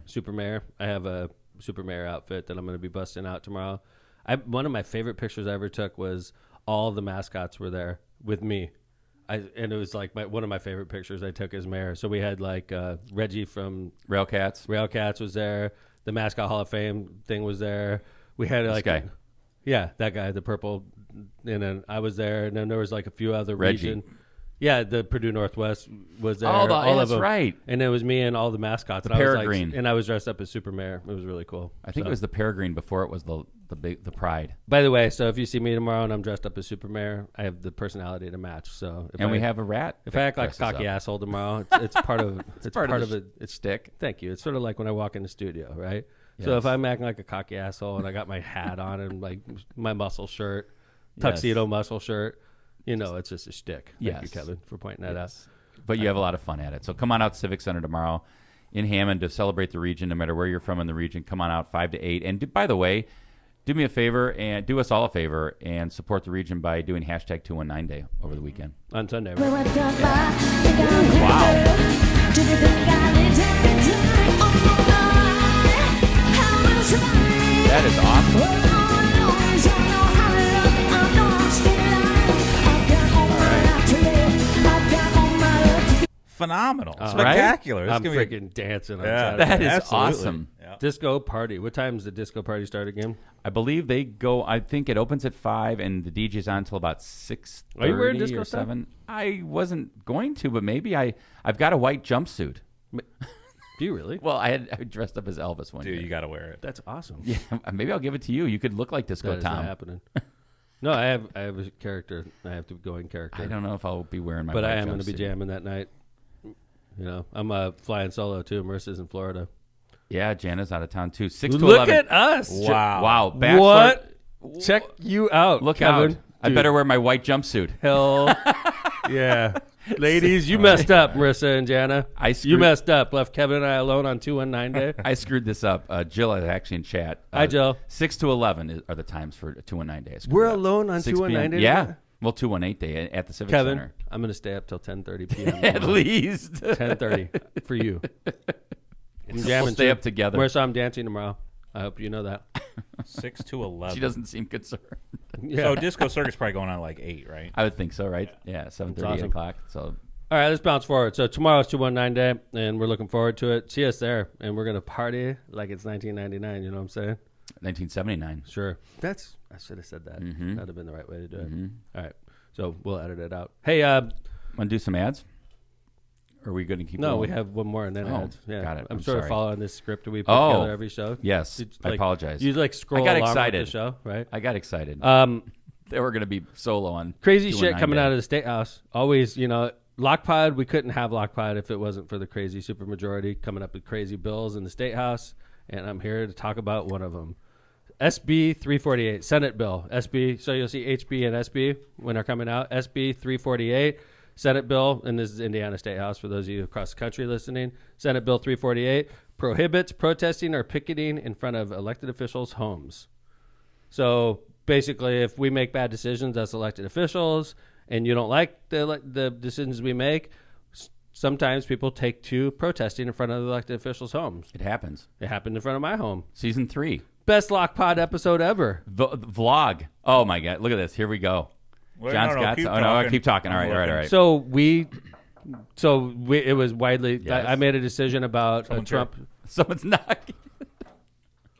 Super Mayor. I have a Super Mayor outfit that I'm going to be busting out tomorrow. One of my favorite pictures I ever took was all the mascots were there with me. And it was like one of my favorite pictures I took as mayor. So we had like Reggie from Railcats was there. The Mascot Hall of Fame thing was there. We had like guy. Yeah, that guy, the purple. And then I was there. And then there was like a few other Reggie. region. Yeah, the Purdue Northwest was there. Oh, all that's of them. right. And it was me and all the mascots. The and Peregrine. and I was dressed up as Super Mayor. It was really cool. I think it was the Peregrine before it was the Pride. By the way, so if you see me tomorrow and I'm dressed up as Super Mayor, I have the personality to match. So We have a rat. If I act like a cocky asshole tomorrow, it's part of it's part of it. It's stick. Thank you. It's sort of like when I walk in the studio, right? So Yes. if I'm acting like a cocky asshole and I got my hat on and like my muscle shirt, tuxedo muscle shirt, it's just a shtick. Thank you, Kevin, for pointing that out. But you have a lot of fun at it. So come on out to Civic Center tomorrow in Hammond to celebrate the region, no matter where you're from in the region. Come on out 5 to 8. And by the way, do me a favor and do us all a favor and support the region by doing hashtag 219 Day over the weekend. On Sunday. Wow. That is awesome. Phenomenal. All Spectacular. Right? This I'm is gonna be freaking dancing on Yeah. Saturday. That is Absolutely. awesome. Yeah. Disco party. What time does the disco party start again? I believe they go. I think it opens at 5, and the DJ's on until about 6:30 Are you wearing disco or stuff? 7. I wasn't going to, but maybe I've got a white jumpsuit. Do you really? Well, I dressed up as Elvis one Dude, year. you got to wear it. That's awesome. Yeah, maybe I'll give it to you. You could look like Disco That is not Tom. happening. No, I have a character. I have to go in character. I don't know if I'll be wearing my. But white I am going to be jumpsuit. jamming that night. I'm flying solo too. Marissa's in Florida. Yeah, Jana's out of town too. 6 to Look 11. at us. Wow. Bachelor- What? Check you out. Look Kevin. out! I Dude, better wear my white jumpsuit. Hell, yeah. Ladies, you messed up, Marissa and Jana. I You screwed- messed up. Left Kevin and I alone on 219 Day. I screwed this up. Jill is actually in chat. Hi, Jill. 6 to 11 are the times for 219 Day. I screwed We're it up. alone on 6 219 p.m. Day? Yeah. Well, 218 Day at the Civic Kevin, Center. I'm going to stay up till 10:30 p.m. At least. 10:30 for you. I'm We'll jamming stay too. up together. Marissa, I'm dancing tomorrow. I hope you know that. 6 to 11. She doesn't seem concerned. Yeah. So Disco Circus probably going on at like 8, right? I would think so, right? Yeah, 7:30, awesome. 8 o'clock. So All right, let's bounce forward. So tomorrow's 219 Day, and we're looking forward to it. See us there, and we're going to party like it's 1999. You know what I'm saying? 1979. Sure. I should have said that. Mm-hmm. That would have been the right way to do it. All right. So we'll edit it out. Hey, Want to do some ads? Or are we going to keep no, going? we have one more and then Oh, ads. Yeah. got it. I'm I'm sort of sorry. following this script we put Oh. together every show. Yes. You, I apologize. You scroll I got along excited. with the show, right? I got excited. They were going to be solo on Crazy 219 shit coming Day. out of the State House. Always, LOCPod, we couldn't have LOCPod if it wasn't for the crazy supermajority coming up with crazy bills in the State House, and I'm here to talk about one of them. SB 348, Senate bill. SB, so you'll see HB and SB when they're coming out. SB 348, Senate bill, and this is Indiana State House for those of you across the country listening. Senate bill 348 prohibits protesting or picketing in front of elected officials' homes. So basically, if we make bad decisions as elected officials and you don't like the decisions we make, sometimes people take to protesting in front of the elected officials' homes. It happens. It happened in front of my home. Season 3. Best LOCPod episode ever. Vlog. Oh, my God. Look at this. Here we go. Wait, John Scott's. Oh, no. Keep talking. All right. So it was widely. Yes. I made a decision about Trump. Someone's knocking.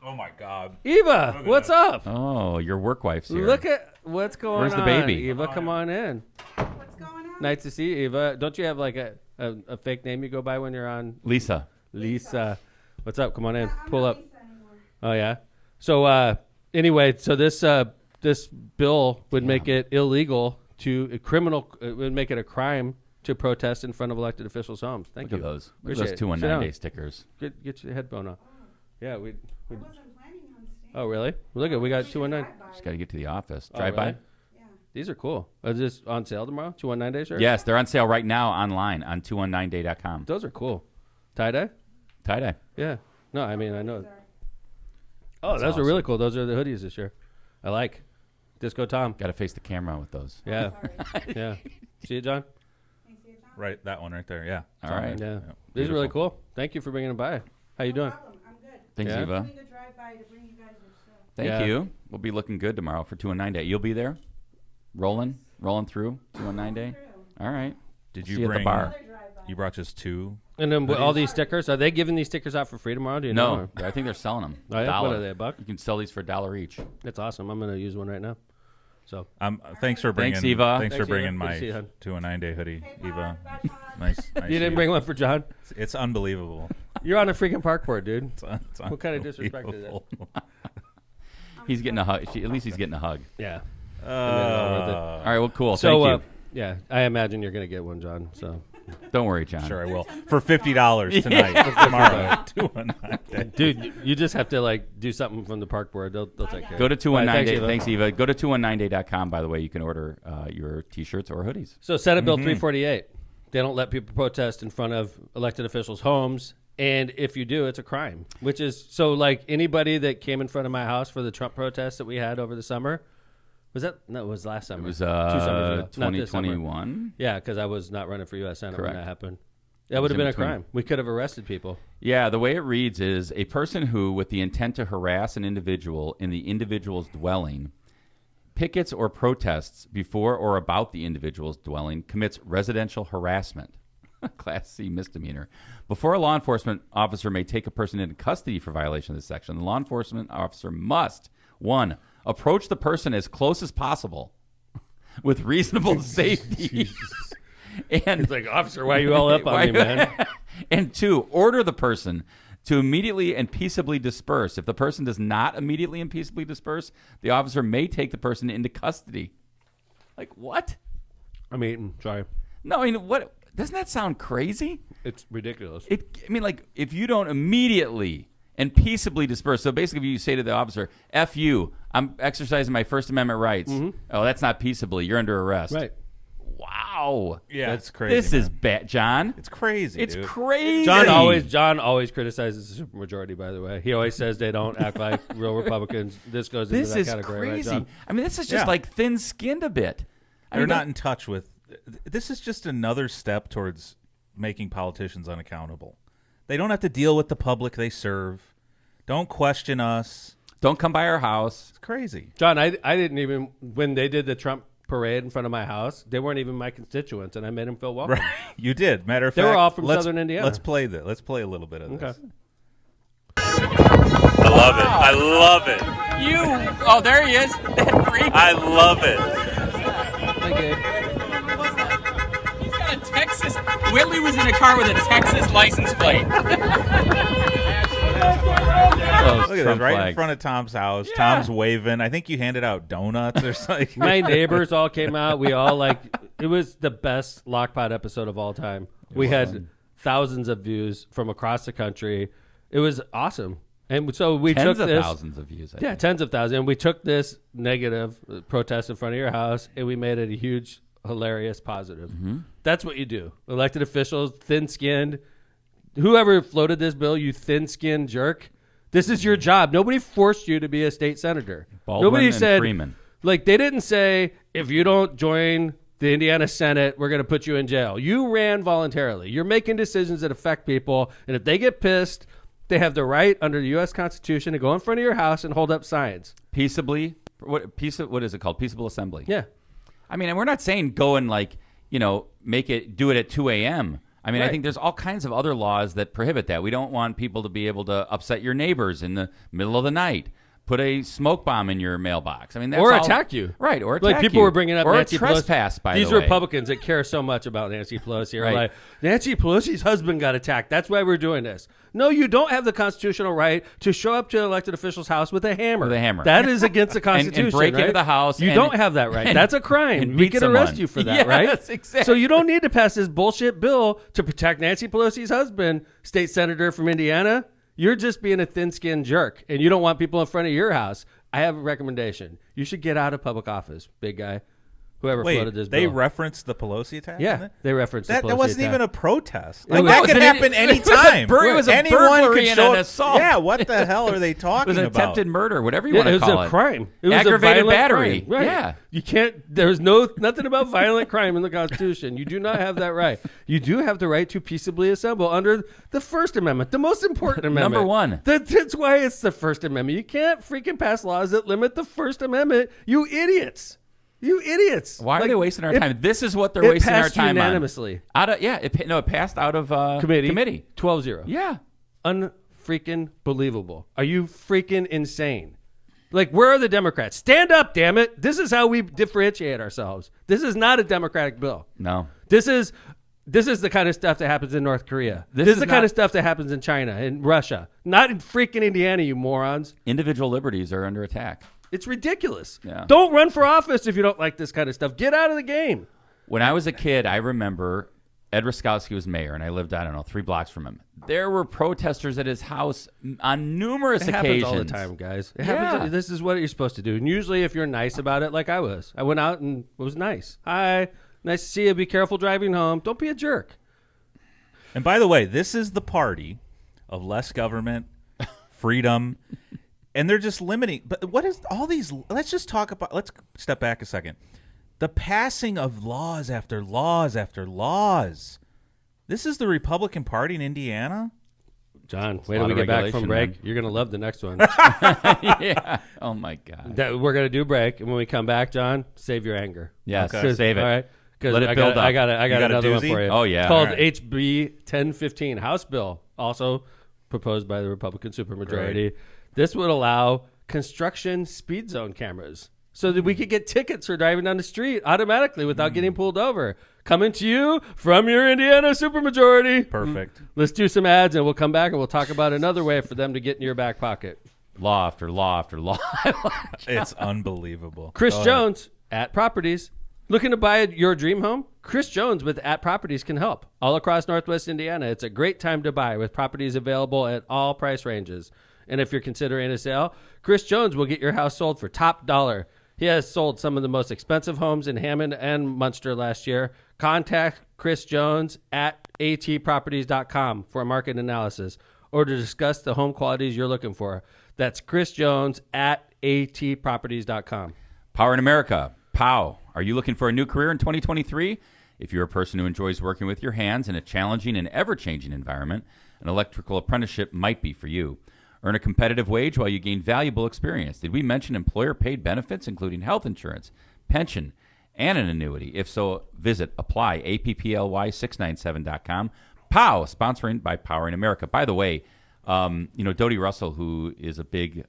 Oh my God. Eva, what's up? Oh, your work wife's here. Look at what's going on. Where's the baby? Eva, come on in. What's going on? Nice to see you, Eva. Don't you have like a fake name you go by when you're on? Lisa. What's up? Come on in. I'm Pull not up. Lisa anymore. Oh yeah. So anyway, so this bill would make it illegal it would make it a crime to protest in front of elected officials' homes. Thank Look you. at those. Look at Appreciate those it. 219 day stickers. Get your headphone on. Yeah, we. I wasn't planning on staying. Oh really? Look at we got 219. Just got to get to the office. Oh, Drive by. really? Yeah. These are cool. Are this on sale tomorrow? 219 day shirts? Yes, they're on sale right now online on 219day.com. Those are cool. Tie dye? Tie dye. Yeah. No, I mean I know. Sorry. Oh, That's those are awesome. really cool. Those are the hoodies this year. I like. Disco Tom. Got to face the camera with those. Yeah. Sorry. Yeah. See it, John? Can you see it, John? Right, that one right there. Yeah. All right. Yeah. These are really Beautiful. cool. Thank you for bringing them by. How you No doing? problem. I'm good. Thanks, Yeah. Eva. I'm doing a drive-by to bring you guys your stuff. Thank Yeah. you. We'll be looking good tomorrow for 219 day. You'll be there? Rolling through 219 day? True. All right. Did See you you at the bring? bar. Another drive-by. You brought just 2. And then all these stickers, are they giving these stickers out for free tomorrow? Do you know? No, I think they're selling them. Oh, yeah? What are they, $1? You can sell these for $1 each. That's awesome. I'm going to use one right now. So Thanks for bringing. Thanks, Eva. Thanks for Thanks, bringing Eva. Good to my see you, hon. 219 day hoodie, Hey, Eva. Bye, John. Nice. you didn't bring one for John? It's unbelievable. You're on a freaking park board, dude. It's What kind of disrespect is that? unbelievable. He's getting a hug. At least he's getting a hug. Yeah. All right, well, cool. So, Thank yeah, I imagine you're going to get one, John. So, you. Don't worry, John. Sure, I will. For $50 tonight, tomorrow. 219 day. dude, you just have to like do something from the park board. They'll take care. Go of to it. 219 All right, day. Thanks, Eva. Go to 219day.com, by the way. You can order your T-shirts or hoodies. So Senate Bill 348, they don't let people protest in front of elected officials' homes. And if you do, it's a crime, which is so like anybody that came in front of my house for the Trump protests that we had over the summer. It was last summer. It was 2 summers ago. Not this summer. 2021. Yeah, because I was not running for U.S. Senate Correct. when that happened. That would have in been a between. crime. We could have arrested people. Yeah, the way it reads is a person who, with the intent to harass an individual in the individual's dwelling, pickets or protests before or about the individual's dwelling, commits residential harassment. Class C misdemeanor. Before a law enforcement officer may take a person into custody for violation of this section, the law enforcement officer must, 1, approach the person as close as possible with reasonable safety. And It's like, officer, why are you all up on me, man? And 2, order the person to immediately and peaceably disperse. If the person does not immediately and peaceably disperse, the officer may take the person into custody. Like, what? I'm eating. Sorry. No, I mean, what? Doesn't that sound crazy? It's ridiculous. Like, if you don't immediately and peaceably disperse, so basically if you say to the officer, F you, I'm exercising my First Amendment rights. Oh, that's not peaceably. You're under arrest. Right. Wow. Yeah, it's crazy. This is man. bad, John. It's crazy. It's dude. crazy. John always criticizes the supermajority, by the way. He always says they don't act like real Republicans. This goes into This that is category, crazy. right, John? I mean, this is just Yeah. like thin-skinned a bit. They're not in touch with. This is just another step towards making politicians unaccountable. They don't have to deal with the public they serve. Don't question us. Don't come by our house. It's crazy. John, I didn't even, when they did the Trump parade in front of my house, they weren't even my constituents, and I made them feel welcome. Right. You did. Matter of They fact, were all from let's- Southern Indiana. Let's play that. Let's play a little bit of Okay. this. I love it. I love it. Oh, there he is. That freak. I love it. He's got a Texas. Whitley was in a car with a Texas license plate. Look at this, Trump right flag. in front of Tom's house. Tom's waving. I think you handed out donuts or something. My neighbors all came out. We all it was the best LOCPod episode of all time. We had thousands of views from across the country. It was awesome. And so we Tens took of this. thousands of views. I Yeah, think. tens of thousands. And we took this negative protest in front of your house and we made it a huge, hilarious positive. That's what you do. Elected officials, thin-skinned. Whoever floated this bill, you thin-skinned jerk. This is your job. Nobody forced you to be a state senator. Baldwin Nobody and said, Freeman. like, they didn't say, if you don't join the Indiana Senate, we're going to put you in jail. You ran voluntarily. You're making decisions that affect people. And if they get pissed, they have the right under the U.S. Constitution to go in front of your house and hold up signs. Peaceably. What is it called? Peaceable assembly. Yeah. I mean, and we're not saying go and do it at 2 a.m. I mean, Right. I think there's all kinds of other laws that prohibit that. We don't want people to be able to upset your neighbors in the middle of the night. Put a smoke bomb in your mailbox. I mean, that's Or all- attack you. Right, or attack Like people you. were bringing up or Nancy trespass, Pelosi. by These the way. Republicans that care so much about Nancy Pelosi are Right. like, Nancy Pelosi's husband got attacked. That's why we're doing this. No, you don't have the constitutional right to show up to an elected official's house with a hammer. With a hammer. That is against the Constitution. and break right? into the house. You and- don't have that right. and- That's a crime. and We beat can arrest someone. you for that, right? Yes, exactly. So you don't need to pass this bullshit bill to protect Nancy Pelosi's husband, state senator from Indiana. You're just being a thin-skinned jerk, and you don't want people in front of your house. I have a recommendation. You should get out of public office, big guy. Whoever floated this bill. They referenced the Pelosi attack? Yeah, they referenced That the Pelosi wasn't attack. even a protest. It Like, was- that It could was an- happen it was a anytime. bur- it was a Anyone burglary could and show an assault. Yeah, what the hell are they It talking was an about? attempted murder, whatever you Yeah, want it to was call a it. crime. It was Aggravated a violent battery. crime. Right. Yeah. You can't. There's nothing about violent crime in the Constitution. You do not have that right. You do have the right to peaceably assemble under the First Amendment, the most important amendment. Number one. That's why it's the First Amendment. You can't freaking pass laws that limit the First Amendment. You idiots. You idiots. Why are Like, they wasting our it- time? This is what they're it wasting our passed time unanimously. on. It passed out of Committee. 12-0. Yeah. Unfreaking believable. Are you freaking insane? Like, where are the Democrats? Stand up, damn it. This is how we differentiate ourselves. This is not a Democratic bill. No. This is the kind of stuff that happens in North Korea. This is the kind of stuff that happens in China, in Russia. Not in freaking Indiana, you morons. Individual liberties are under attack. It's ridiculous. Yeah. Don't run for office if you don't like this kind of stuff. Get out of the game. When I was a kid, I remember Ed Ruskowski was mayor, and I lived, 3 blocks from him. There were protesters at his house on numerous It occasions. happens all the time, guys. It Yeah. happens. This is what you're supposed to do. And usually if you're nice about it, like I was. I went out and was nice. Hi. Nice to see you. Be careful driving home. Don't be a jerk. And by the way, this is the party of less government, freedom, and they're just limiting. But what is all these? Let's step back a second. The passing of laws after laws after laws. This is the Republican Party in Indiana? John, a wait till lot we of get back regulation, from break. man. You're going to love the next one. Yeah. Oh, my God. We're going to do break. And when we come back, John, save your anger. Yes, Okay. save it. All right. Because Let it I build got, up. I got You got a another one doozy? for you. Oh, yeah. It's called All right. HB 1015, House Bill, also proposed by the Republican supermajority. This would allow construction speed zone cameras so that we could get tickets for driving down the street automatically without getting pulled over. Coming to you from your Indiana supermajority. Perfect. Let's do some ads and we'll come back and we'll talk about another way for them to get in your back pocket. Law after law after law. It's unbelievable. Chris Go ahead. Jones at Properties. Looking to buy your dream home? Chris Jones with At Properties can help. All across Northwest Indiana, it's a great time to buy with properties available at all price ranges. And if you're considering a sale, Chris Jones will get your house sold for top dollar. He has sold some of the most expensive homes in Hammond and Munster last year. Contact Chris Jones at atproperties.com for a market analysis or to discuss the home qualities you're looking for. That's Chris Jones at atproperties.com. Power in America. POW. Are you looking for a new career in 2023? If you're a person who enjoys working with your hands in a challenging and ever-changing environment, an electrical apprenticeship might be for you. Earn a competitive wage while you gain valuable experience. Did we mention employer-paid benefits, including health insurance, pension, and an annuity? If so, visit apply, apply697.com. POW, sponsoring by Power in America. By the way, Dodie Russell, who is a big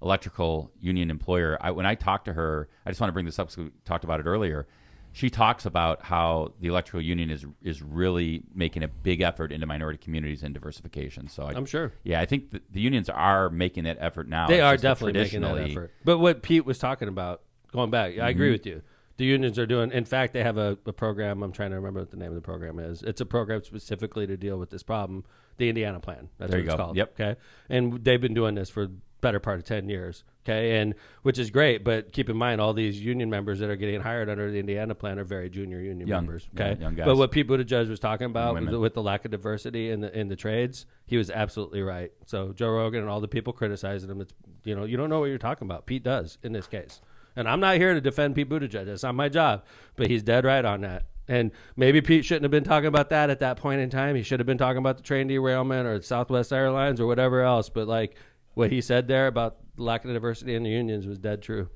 electrical union employer, when I talked to her, I just want to bring this up because we talked about it earlier. She talks about how the electrical union is really making a big effort into minority communities and diversification. So I'm sure. Yeah, I think the unions are making that effort now. They It's are just that definitely making that traditionally- effort. But what Pete was talking about, going back, I agree with you. The unions are doing, in fact, they have a program. I'm trying to remember what the name of the program is. It's a program specifically to deal with this problem, the Indiana Plan. That's There what you it's go. called. Yep. Okay. And they've been doing this for the better part of 10 years. Okay. And which is great. But keep in mind, all these union members that are getting hired under the Indiana Plan are very junior union Young, members. Okay. young guys. But what Pete Buttigieg was talking about women. with the lack of diversity in the trades, he was absolutely right. So Joe Rogan and all the people criticizing him, it's, you don't know what you're talking about. Pete does in this case. And I'm not here to defend Pete Buttigieg. That's not my job. But he's dead right on that. And maybe Pete shouldn't have been talking about that at that point in time. He should have been talking about the train derailment or Southwest Airlines or whatever else. But like what he said there about the lack of diversity in the unions was dead true.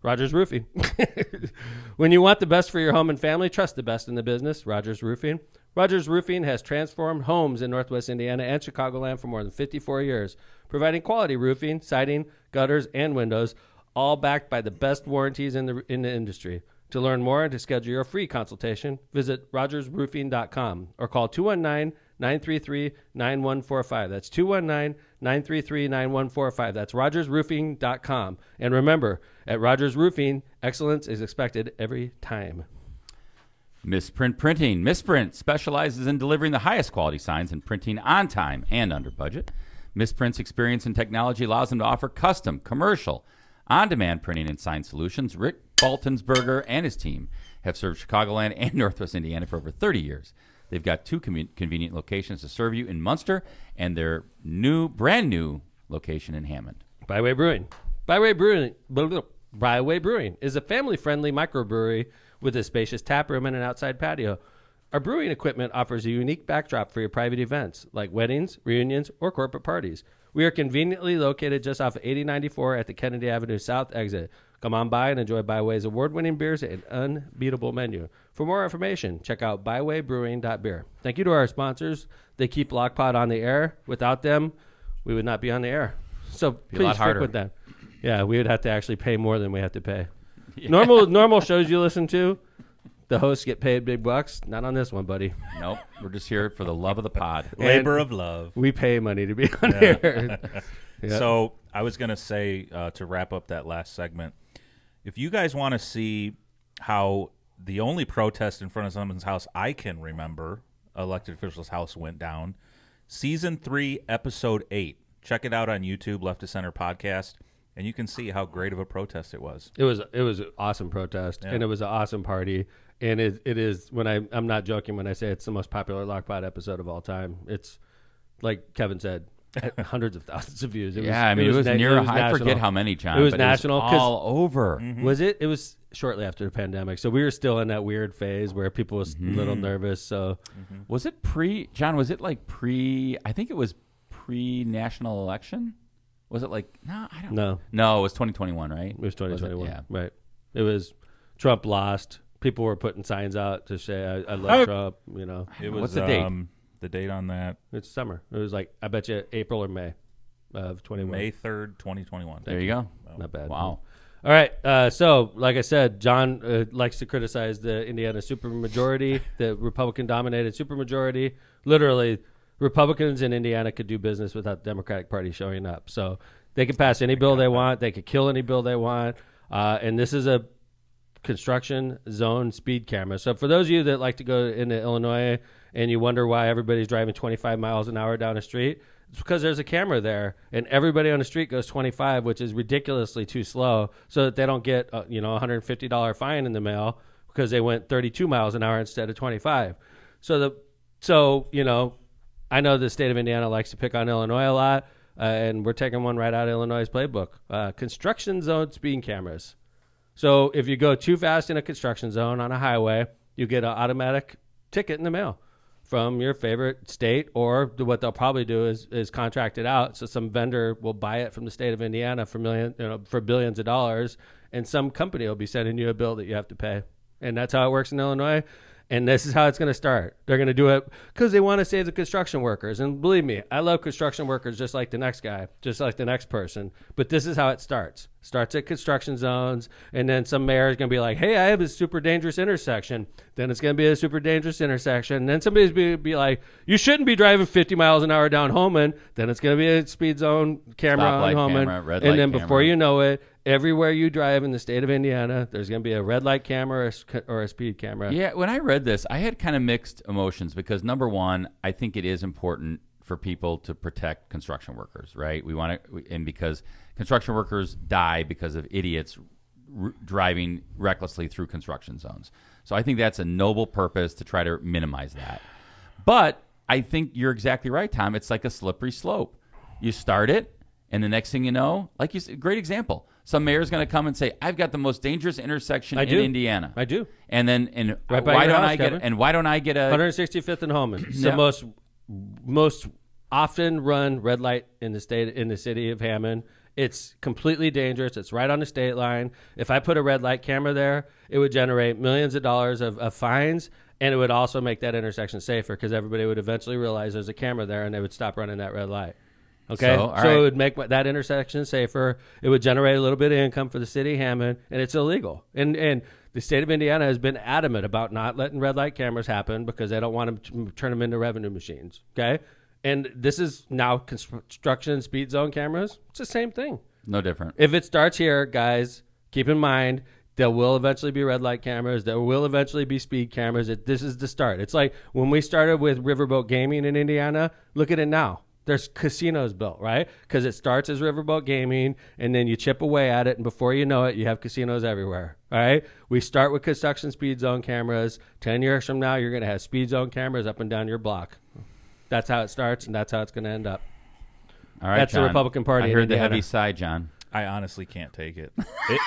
Rogers Roofing. When you want the best for your home and family, trust the best in the business. Rogers Roofing. Rogers Roofing has transformed homes in Northwest Indiana and Chicagoland for more than 54 years, providing quality roofing, siding, gutters, and windows, all backed by the best warranties in the industry. To learn more and to schedule your free consultation, visit rogersroofing.com or call 219-933-9145. That's 219-933-9145. That's rogersroofing.com. And remember, at Rogers Roofing, excellence is expected every time. Misprint Printing. Misprint specializes in delivering the highest quality signs and printing on time and under budget. Misprint's experience in technology allows them to offer custom, commercial, on-demand printing and sign solutions. Rick Baltonsberger and his team have served Chicagoland and Northwest Indiana for over 30 years. They've got two convenient locations to serve you in Munster and their brand new location in Hammond. Byway Brewing. Byway Brewing is a family-friendly microbrewery with a spacious tap room and an outside patio. Our brewing equipment offers a unique backdrop for your private events, like weddings, reunions, or corporate parties. We are conveniently located just off of 8094 at the Kennedy Avenue South exit. Come on by and enjoy Byway's award-winning beers and unbeatable menu. For more information, check out bywaybrewing.beer. Thank you to our sponsors. They keep LOCPod on the air. Without them, we would not be on the air. So please stick with them. Yeah, we would have to actually pay more than we have to pay. Yeah. Normal shows you listen to, the hosts get paid big bucks. Not on this one, buddy. Nope. We're just here for the love of the pod. Labor of love. We pay money to be on here. Yeah. So I was going to say, to wrap up that last segment, if you guys want to see how the only protest in front of someone's house I can remember, elected official's house, went down, Season 3, Episode 8. Check it out on YouTube, Left to Center Podcast, and you can see how great of a protest it was. It was an awesome protest, and it was an awesome party. And it is, when I'm not joking when I say it's the most popular LOCPod episode of all time. It's, like Kevin said, hundreds of thousands of views. It was near. I forget how many, John. It was national. It was all over. Mm-hmm. Was it? It was shortly after the pandemic, so we were still in that weird phase where people was a little nervous. So, was it John? Was it like pre? I think it was pre-national election. Was it like no? I don't know. No, it was 2021, right? It was 2021. Yeah, right. It was Trump lost. People were putting signs out to say I love Trump. You know, it was what's the date? The date on that? It's summer. It was like, I bet you April or May of 21. May 3rd, 2021. There you go. Not bad. Wow. All right. So, like I said, John likes to criticize the Indiana supermajority, the Republican-dominated supermajority. Literally, Republicans in Indiana could do business without the Democratic Party showing up. So they could pass any bill they want. They could kill any bill they want. And this is a construction zone speed camera. So for those of you that like to go into Illinois and you wonder why everybody's driving 25 miles an hour down a street, it's because there's a camera there and everybody on the street goes 25, which is ridiculously too slow, so that they don't get a $150 fine in the mail because they went 32 miles an hour instead of 25. So I know the state of Indiana likes to pick on Illinois a lot, and we're taking one right out of Illinois' playbook. Construction zone speed cameras. So if you go too fast in a construction zone on a highway, you get an automatic ticket in the mail from your favorite state, or what they'll probably do is contract it out. So some vendor will buy it from the state of Indiana for billions of dollars, and some company will be sending you a bill that you have to pay. And that's how it works in Illinois. And this is how it's going to start. They're going to do it because they want to save the construction workers. And believe me, I love construction workers just like the next guy, just like the next person. But this is how it starts. Starts at construction zones, and then some mayor is going to be like, hey, I have a super dangerous intersection. Then it's going to be a super dangerous intersection. And then somebody's going to be like, you shouldn't be driving 50 miles an hour down Homan. Then it's going to be a speed zone camera on Homan. And then before you know it, everywhere you drive in the state of Indiana, there's going to be a red light camera or a speed camera. Yeah, when I read this, I had kind of mixed emotions because, number one, I think it is important for people to protect construction workers, right? And because construction workers die because of idiots driving recklessly through construction zones. So I think that's a noble purpose to try to minimize that. But I think you're exactly right, Tom. It's like a slippery slope. You start it, and the next thing you know, like you said, great example. Some mayor's going to come and say, "I've got the most dangerous intersection in Indiana." I do. And then, Right by why your don't house, I get? Kevin. And why don't I get a? 165th and Holman. It's Yeah. the most often run red light in the city of Hammond. It's completely dangerous. It's right on the state line. If I put a red light camera there, it would generate millions of dollars of fines, and it would also make that intersection safer because everybody would eventually realize there's a camera there, and they would stop running that red light. Okay, So, all so right. it would make that intersection safer. It would generate a little bit of income for the city of Hammond, and it's illegal. And the state of Indiana has been adamant about not letting red light cameras happen because they don't want to turn them into revenue machines. Okay, and this is now construction speed zone cameras. It's the same thing. No different. If it starts here, guys, keep in mind there will eventually be red light cameras. There will eventually be speed cameras. This is the start. It's like when we started with Riverboat Gaming in Indiana. Look at it now. There's casinos built, right? Because it starts as Riverboat Gaming, and then you chip away at it, and before you know it, you have casinos everywhere, all right? We start with construction speed zone cameras. 10 years from now, you're going to have speed zone cameras up and down your block. That's how it starts, and that's how it's going to end up. All right, That's the John. Republican Party I in heard the Indiana. heavy sigh, John. I honestly can't take it.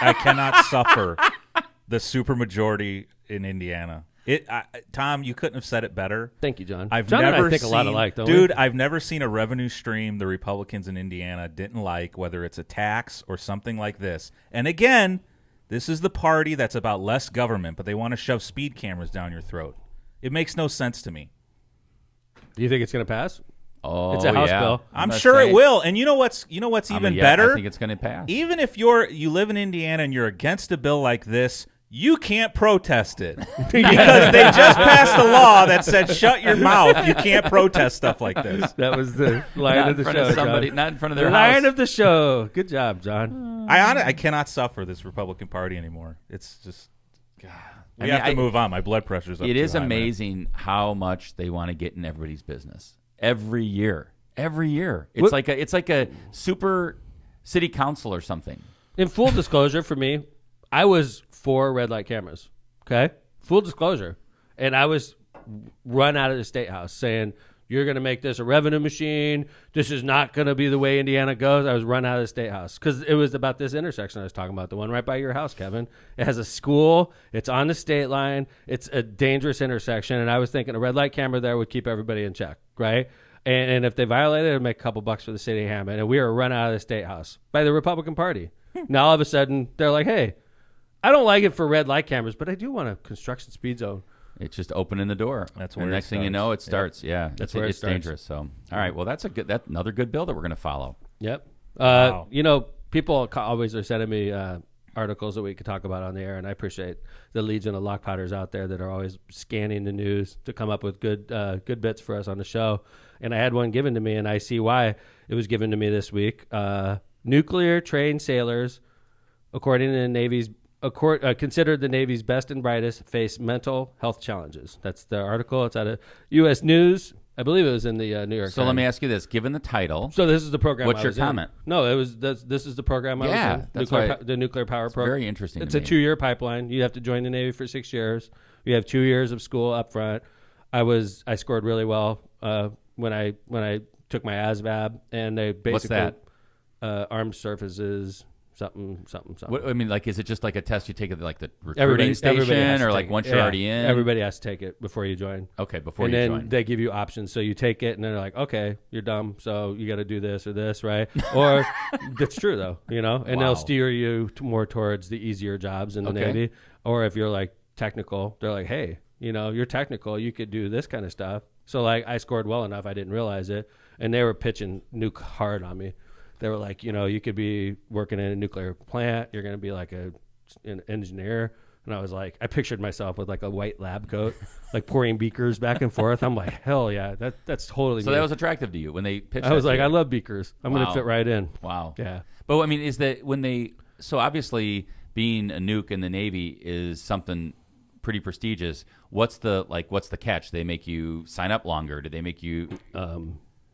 I cannot suffer the supermajority in Indiana. Tom, you couldn't have said it better. Thank you, John. I've John never and I think seen, a lot alike, don't dude, we? I've never seen a revenue stream the Republicans in Indiana didn't like, whether it's a tax or something like this. And again, this is the party that's about less government, but they want to shove speed cameras down your throat. It makes no sense to me. Do you think it's going to pass? Oh, It's a House yeah. bill. I'm gonna sure say- it will. And you know what's even better? I think it's going to pass. Even if you live in Indiana and you're against a bill like this, you can't protest it because they just passed a law that said shut your mouth. You can't protest stuff like this. That was the line Not of the in front show, of somebody, John. not in front of The their line house. of the show. Good job, John. I cannot suffer this Republican Party anymore. It's just, God. We have to move on. My blood pressure's up. It too is high, man. amazing how much they want to get in everybody's business every year. Every year, it's What- like a super city council or something. In full disclosure, for me, I was for red light cameras. Okay, full disclosure, and I was run out of the state house saying, "You're going to make this a revenue machine. This is not going to be the way Indiana goes." I was run out of the state house because it was about this intersection I was talking about, the one right by your house, Kevin. It has a school. It's on the state line. It's a dangerous intersection, and I was thinking a red light camera there would keep everybody in check, right? And if they violated it, it would make a couple bucks for the city of Hammond. And we were run out of the state house by the Republican Party. Now, all of a sudden, they're like, hey, I don't like it for red light cameras, but I do want a construction speed zone. It's just opening the door. That's and where it next thing you starts. know, it starts. Yeah, That's where it it's starts. dangerous. So, all right. Well, that's another good bill that we're going to follow. Yep. Wow. You know, people always are sending me articles that we could talk about on the air, and I appreciate the legion of LOCPodders out there that are always scanning the news to come up with good bits for us on the show. And I had one given to me, and I see why it was given to me this week. Nuclear trained sailors, according to the Navy's considered the Navy's best and brightest, face mental health challenges. That's the article. It's out of U.S. News. I believe it was in the New York So Times. let me ask you this: given the title, So this is the program. What's I your was in. comment? No, it was this is the program I Yeah, was in. that's Nuclear why the nuclear power program. very interesting. It's to a me. 2-year pipeline. You have to join the Navy for 6 years. You have 2 years of school up front. I scored really well when I took my ASVAB, and they basically What's that? Armed Surfaces something. What, I mean, like, is it just like a test you take at like the recruiting Everybody has station, to or take like it. once you're Yeah, already in? Everybody has to take it before you join. Okay, before And you then join. they give you options. So you take it, and then they're like, okay, you're dumb, so you got to do this or this, right? Or that's true, though, you know? And Wow. they'll steer you more towards the easier jobs in the Okay. Navy. Or if you're, like, technical, they're like, hey, you know, you're technical. You could do this kind of stuff. So, like, I scored well enough. I didn't realize it. And they were pitching nuke hard on me. They were like, you know, you could be working in a nuclear plant. You're going to be like an engineer. And I was like, I pictured myself with like a white lab coat, like pouring beakers back and forth. I'm like, hell yeah, that's totally so me. that was attractive to you when they pitched. I was that to like, you? I love beakers. I'm going Wow. to fit right in. Wow. Yeah. But I mean, is that when they? So obviously, being a nuke in the Navy is something pretty prestigious. What's the catch? They make you sign up longer? Did they make you?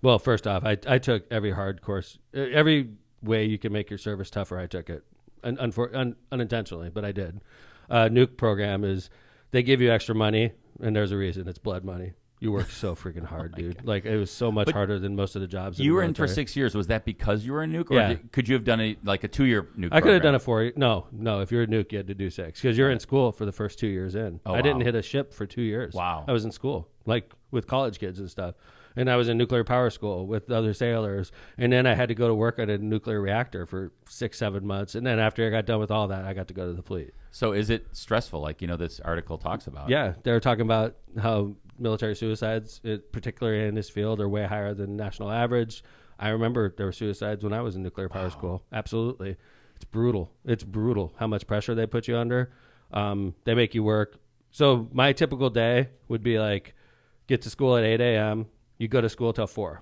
Well, first off, I took every hard course, every way you can make your service tougher. I took it, unintentionally, but I did. Nuke program is they give you extra money, and there's a reason. It's blood money. You work so freaking hard, dude. Like, it was so much harder than most of the jobs. You the were in for military. 6 years. Was that because you were a nuke? Or Yeah. could you have done a 2-year nuke I could have program? done a 4. No. If you're a nuke, you had to do 6 because you're in school for the first 2 years in. Oh, I didn't wow. hit a ship for 2 years. Wow. I was in school, like with college kids and stuff. And I was in nuclear power school with other sailors. And then I had to go to work at a nuclear reactor for 6-7 months. And then after I got done with all that, I got to go to the fleet. So is it stressful, like, this article talks about? Yeah, they were talking about how military suicides, particularly in this field, are way higher than national average. I remember there were suicides when I was in nuclear power school. Absolutely. It's brutal. It's brutal how much pressure they put you under. They make you work. So my typical day would be like, get to school at 8 a.m., you go to school till 4.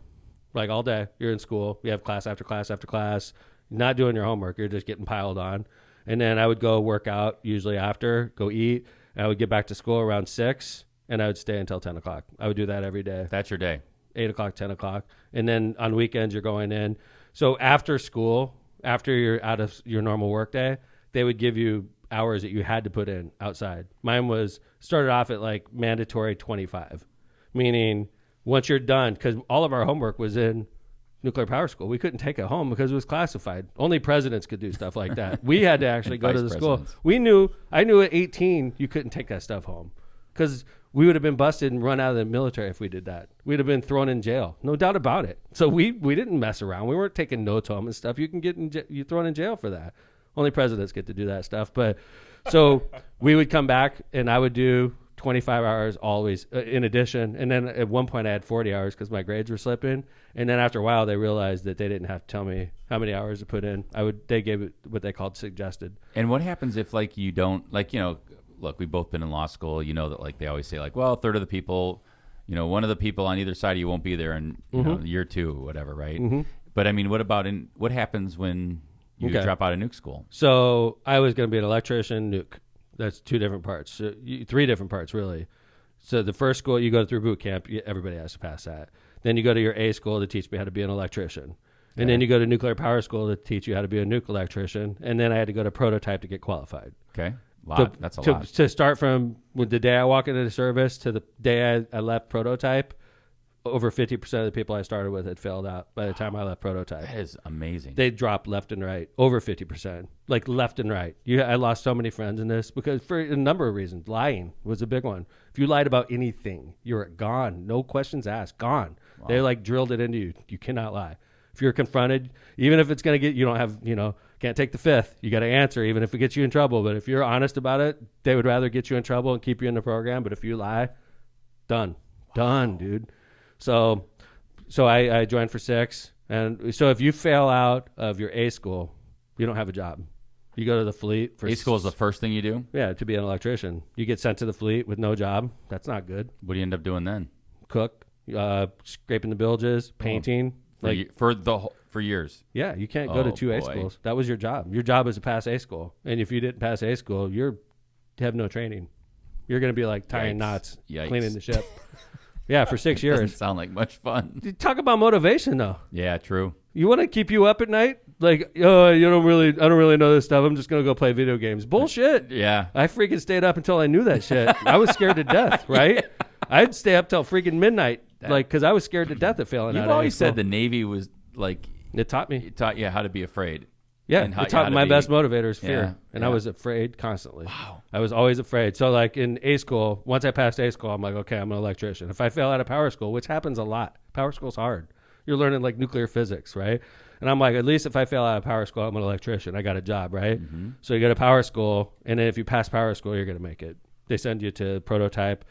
Like all day, you're in school. You have class after class after class. You're not doing your homework. You're just getting piled on. And then I would go work out usually after, go eat. And I would get back to school around 6, and I would stay until 10 o'clock. I would do that every day. That's your day. 8 o'clock, 10 o'clock. And then on weekends, you're going in. So after school, after you're out of your normal work day, they would give you hours that you had to put in outside. Mine started off at like mandatory 25, meaning once you're done, because all of our homework was in nuclear power school. We couldn't take it home because it was classified. Only presidents could do stuff like that. We had to actually go to the school. I knew at 18 you couldn't take that stuff home because we would have been busted and run out of the military if we did that. We'd have been thrown in jail, no doubt about it. So we didn't mess around. We weren't taking notes home and stuff. You can get you thrown in jail for that. Only presidents get to do that stuff. But so we would come back and I would do 25 hours always in addition. And then at one point I had 40 hours because my grades were slipping. And then after a while they realized that they didn't have to tell me how many hours to put in. They gave it what they called suggested. And what happens if like you don't, like, look, we've both been in law school, that like they always say like, well, a third of the people, one of the people on either side of you won't be there in year 2 or whatever, right? Mm-hmm. But I mean, what happens when you drop out of nuke school? So I was going to be an electrician, nuke. That's 2 different parts. 3 different parts, really. So the first school, you go through boot camp. Everybody has to pass that. Then you go to your A school to teach me how to be an electrician. And then you go to nuclear power school to teach you how to be a nuke electrician. And then I had to go to prototype to get qualified. Okay. That's a lot. To start from the day I walk into the service to the day I left prototype, over 50% of the people I started with had failed out by the time I left prototype. That is amazing. They dropped left and right, over 50%, like left and right. I lost so many friends in this because for a number of reasons. Lying was a big one. If you lied about anything, you're gone. No questions asked, gone. Wow. They like drilled it into you. You cannot lie. If you're confronted, even if it's going to get, you don't have, can't take the fifth. You got to answer, even if it gets you in trouble. But if you're honest about it, they would rather get you in trouble and keep you in the program. But if you lie, done. Done, dude. So I joined for 6. And so if you fail out of your A school, you don't have a job. You go to the fleet. A school is the first thing you do? Yeah, to be an electrician. You get sent to the fleet with no job. That's not good. What do you end up doing then? Cook, scraping the bilges, painting. For years. Yeah, you can't go to 2 A schools. That was your job. Your job is to pass A school. And if you didn't pass A school, you have no training. You're going to be like tying knots, cleaning the ship. Yeah, for 6 years. Doesn't sound like much fun. Talk about motivation, though. Yeah, true. You want to keep you up at night? Like, I don't really know this stuff. I'm just going to go play video games. Bullshit. Yeah. I freaking stayed up until I knew that shit. I was scared to death, right? I'd stay up till freaking midnight, because I was scared to death of failing out. You've always said the Navy was like... It taught me. It taught you how to be afraid. Yeah, it taught my best motivator is fear. I was afraid constantly. Wow. I was always afraid. So like in A school, once I passed A school, I'm like, okay, I'm an electrician. If I fail out of power school, which happens a lot, power school's hard. You're learning like nuclear physics, right? And I'm like, at least if I fail out of power school, I'm an electrician. I got a job, right? Mm-hmm. So you go to power school, and then if you pass power school, you're going to make it. They send you to prototype.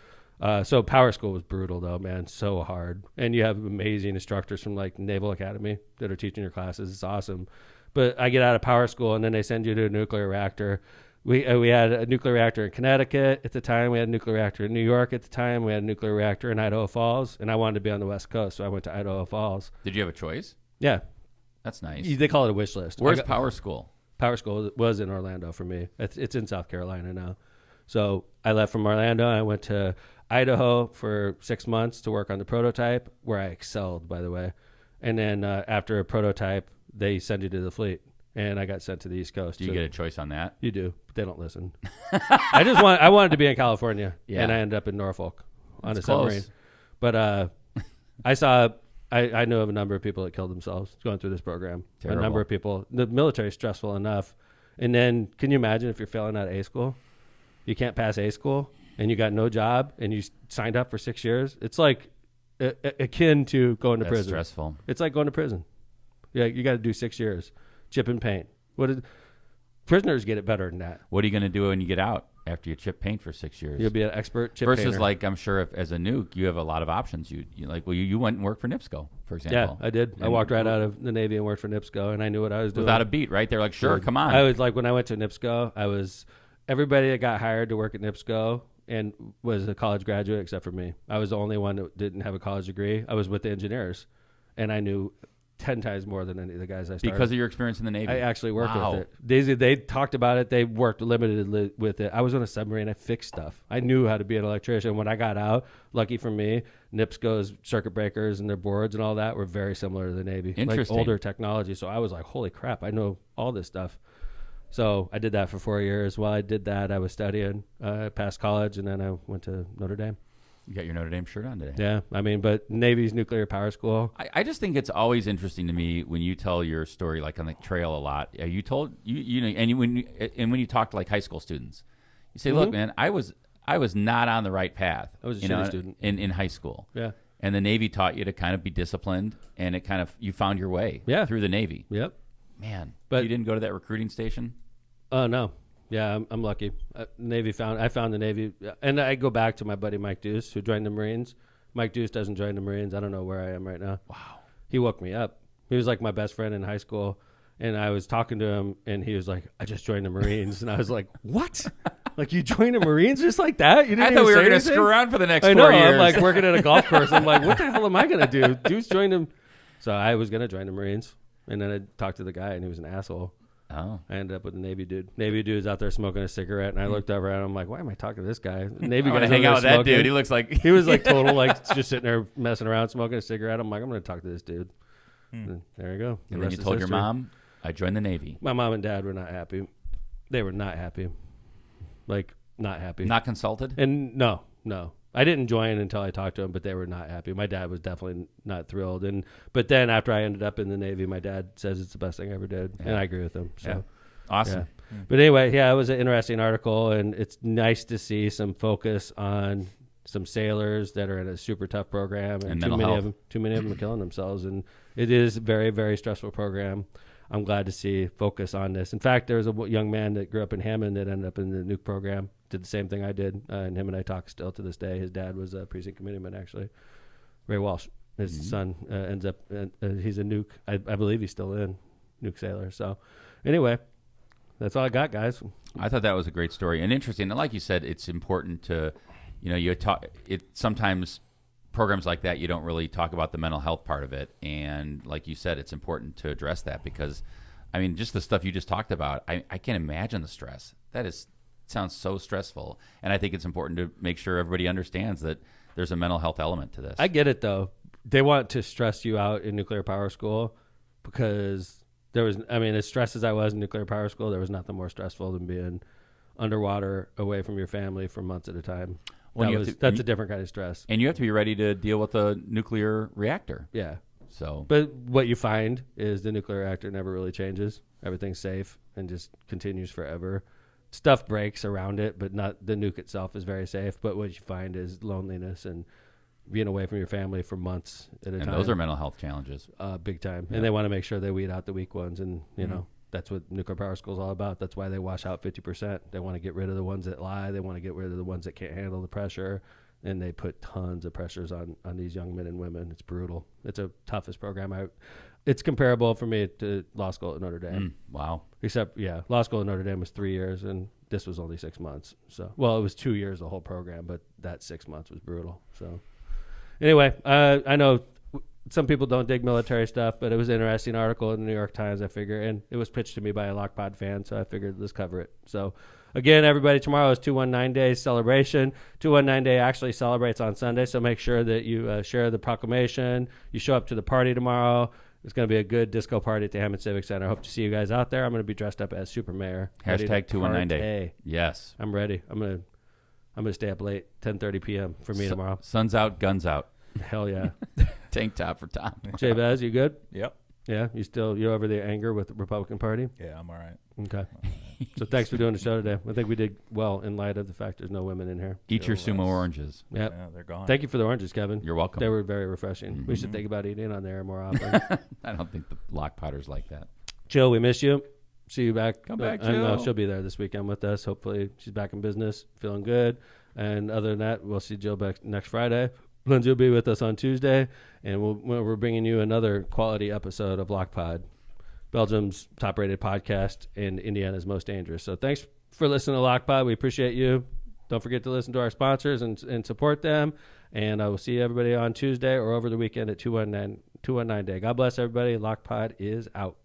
So power school was brutal, though, man. So hard. And you have amazing instructors from like Naval Academy that are teaching your classes. It's awesome. But I get out of power school, and then they send you to a nuclear reactor. We had a nuclear reactor in Connecticut at the time. We had a nuclear reactor in New York at the time. We had a nuclear reactor in Idaho Falls, and I wanted to be on the West Coast, so I went to Idaho Falls. Did you have a choice? Yeah. That's nice. They call it a wish list. Where's power school? Power school was in Orlando for me. It's in South Carolina now. So I left from Orlando. I went to Idaho for 6 months to work on the prototype, where I excelled, by the way. And then after a prototype, they send you to the fleet, and I got sent to the East Coast. Do you get a choice on that? You do, but they don't listen. I wanted to be in California, and I ended up in Norfolk on a submarine. But I know of a number of people that killed themselves going through this program. Terrible. A number of people. The military is stressful enough. And then can you imagine if you're failing out of A school? You can't pass A school and you got no job and you signed up for 6 years. It's like akin to going to That's prison. stressful. It's like going to prison. Yeah, you got to do 6 years. Chip and paint. Prisoners get it better than that. What are you going to do when you get out after you chip paint for 6 years? You'll be an expert chip Versus painter. like, I'm sure if as a nuke, you have a lot of options. You went and worked for NIPSCO, for example. Yeah, I did. I walked right out of the Navy and worked for NIPSCO, and I knew what I was doing. Without a beat, right? They're like, sure, come on. I was like, when I went to NIPSCO, everybody that got hired to work at NIPSCO and was a college graduate except for me. I was the only one that didn't have a college degree. I was with the engineers, and I knew 10 times more than any of the guys I started. Because of your experience in the Navy. I actually worked Wow. with it. They talked about it. They worked limitedly with it. I was on a submarine. I fixed stuff. I knew how to be an electrician. When I got out, lucky for me, NIPSCO's circuit breakers and their boards and all that were very similar to the Navy. Interesting. Like older technology. So I was like, holy crap, I know all this stuff. So I did that for 4 years. While I did that, I was studying, passed college, and then I went to Notre Dame. You got your Notre Dame shirt on today. Yeah, I mean, but Navy's nuclear power school. I just think it's always interesting to me when you tell your story, like on the trail a lot. You told when you talk to like high school students, you say, "Look, man, I was not on the right path. I was a shitty student in high school. Yeah, and the Navy taught you to kind of be disciplined, and you found your way. Through the Navy. Yep, man. But you didn't go to that recruiting station. Oh no. Yeah, I'm lucky. I found the Navy, and I go back to my buddy Mike Deuce, who joined the Marines. Mike Deuce doesn't join the Marines. I don't know where I am right now. Wow. He woke me up. He was like my best friend in high school, and I was talking to him, and he was like, "I just joined the Marines," and I was like, "What? Like you joined the Marines just like that? You didn't I thought we were going to screw around for the next I 4 know. years. I'm like working at a golf course. I'm like, what the hell am I going to do? Deuce joined him. So I was going to join the Marines, and then I talked to the guy, and he was an asshole. Oh. I ended up with a Navy dude. Navy dude's out there smoking a cigarette, and I looked over at him. I'm like, why am I talking to this guy? Navy I guy want to hang out with that dude. He looks like he was like total, like just sitting there messing around, smoking a cigarette. I'm like, I'm going to talk to this dude. And there you go. And then you told your mom, I joined the Navy. My mom and dad were not happy. They were not happy. Like, not happy. Not consulted? And no. I didn't join until I talked to them, but they were not happy. My dad was definitely not thrilled. But then after I ended up in the Navy, my dad says it's the best thing I ever did. Yeah. And I agree with him. So. Yeah. Awesome. Yeah. But anyway, it was an interesting article, and it's nice to see some focus on some sailors that are in a super tough program, and too many of them are killing themselves. And it is a very, very stressful program. I'm glad to see focus on this. In fact, there was a young man that grew up in Hammond that ended up in the nuke program, did the same thing I did, and him and I talk still to this day. His dad was a precinct committeeman, actually. Ray Walsh. His son ends up, he's a nuke. I believe he's still in nuke sailor. So anyway, that's all I got, guys. I thought that was a great story and interesting. And like you said, it's important to, sometimes programs like that, you don't really talk about the mental health part of it. And like you said, it's important to address that because, I mean, just the stuff you just talked about, I can't imagine the stress. Sounds so stressful. And I think it's important to make sure everybody understands that there's a mental health element to this. I get it, though. They want to stress you out in nuclear power school because as stressed as I was in nuclear power school, there was nothing more stressful than being underwater away from your family for months at a time. That's a different kind of stress. And you have to be ready to deal with a nuclear reactor. Yeah. So, but what you find is the nuclear reactor never really changes. Everything's safe and just continues forever. Stuff breaks around it, but not the nuke itself is very safe. But what you find is loneliness and being away from your family for months at a time. And those are mental health challenges. Big time. Yeah. And they want to make sure they weed out the weak ones. And, that's what nuclear power school is all about. That's why they wash out 50%. They want to get rid of the ones that lie. They want to get rid of the ones that can't handle the pressure. And they put tons of pressures on these young men and women. It's brutal. It's a toughest program. It's comparable for me to law school at Notre Dame. Wow. Except, law school at Notre Dame was 3 years, and this was only 6 months. So, well, it was 2 years, the whole program, but that 6 months was brutal. So, anyway, I know some people don't dig military stuff, but it was an interesting article in the New York Times, I figure, and it was pitched to me by a LOCPod fan, so I figured let's cover it. So, again, everybody, tomorrow is 219 Day celebration. 219 Day actually celebrates on Sunday, so make sure that you share the proclamation. You show up to the party tomorrow. It's going to be a good disco party at the Hammond Civic Center. I hope to see you guys out there. I'm going to be dressed up as Super Mayor. Hashtag 219 Day. Yes. I'm ready. I'm going to stay up late, 10:30 p.m. for me tomorrow. Sun's out, guns out. Hell yeah. Tank top for Tom. Jay Vaz, you good? Yep. Yeah, you're over the anger with the Republican Party? Yeah, I'm all right. Okay. So thanks for doing the show today. I think we did well in light of the fact there's no women in here. Eat your sumo oranges. Yep. Yeah, they're gone. Thank you for the oranges, Kevin. You're welcome. They were very refreshing. We should think about eating on there more often. I don't think the LOCPodders like that. Jill, we miss you. See you back. Come back, I know Jill. she'll be there this weekend with us. Hopefully she's back in business, feeling good. And other than that, we'll see Jill back next Friday. Lindsay will be with us on Tuesday, and we're bringing you another quality episode of LOCPod, Belgium's top-rated podcast and Indiana's most dangerous. So thanks for listening to LOCPod. We appreciate you. Don't forget to listen to our sponsors and support them. And I will see everybody on Tuesday or over the weekend at 219 Day. God bless everybody. LOCPod is out.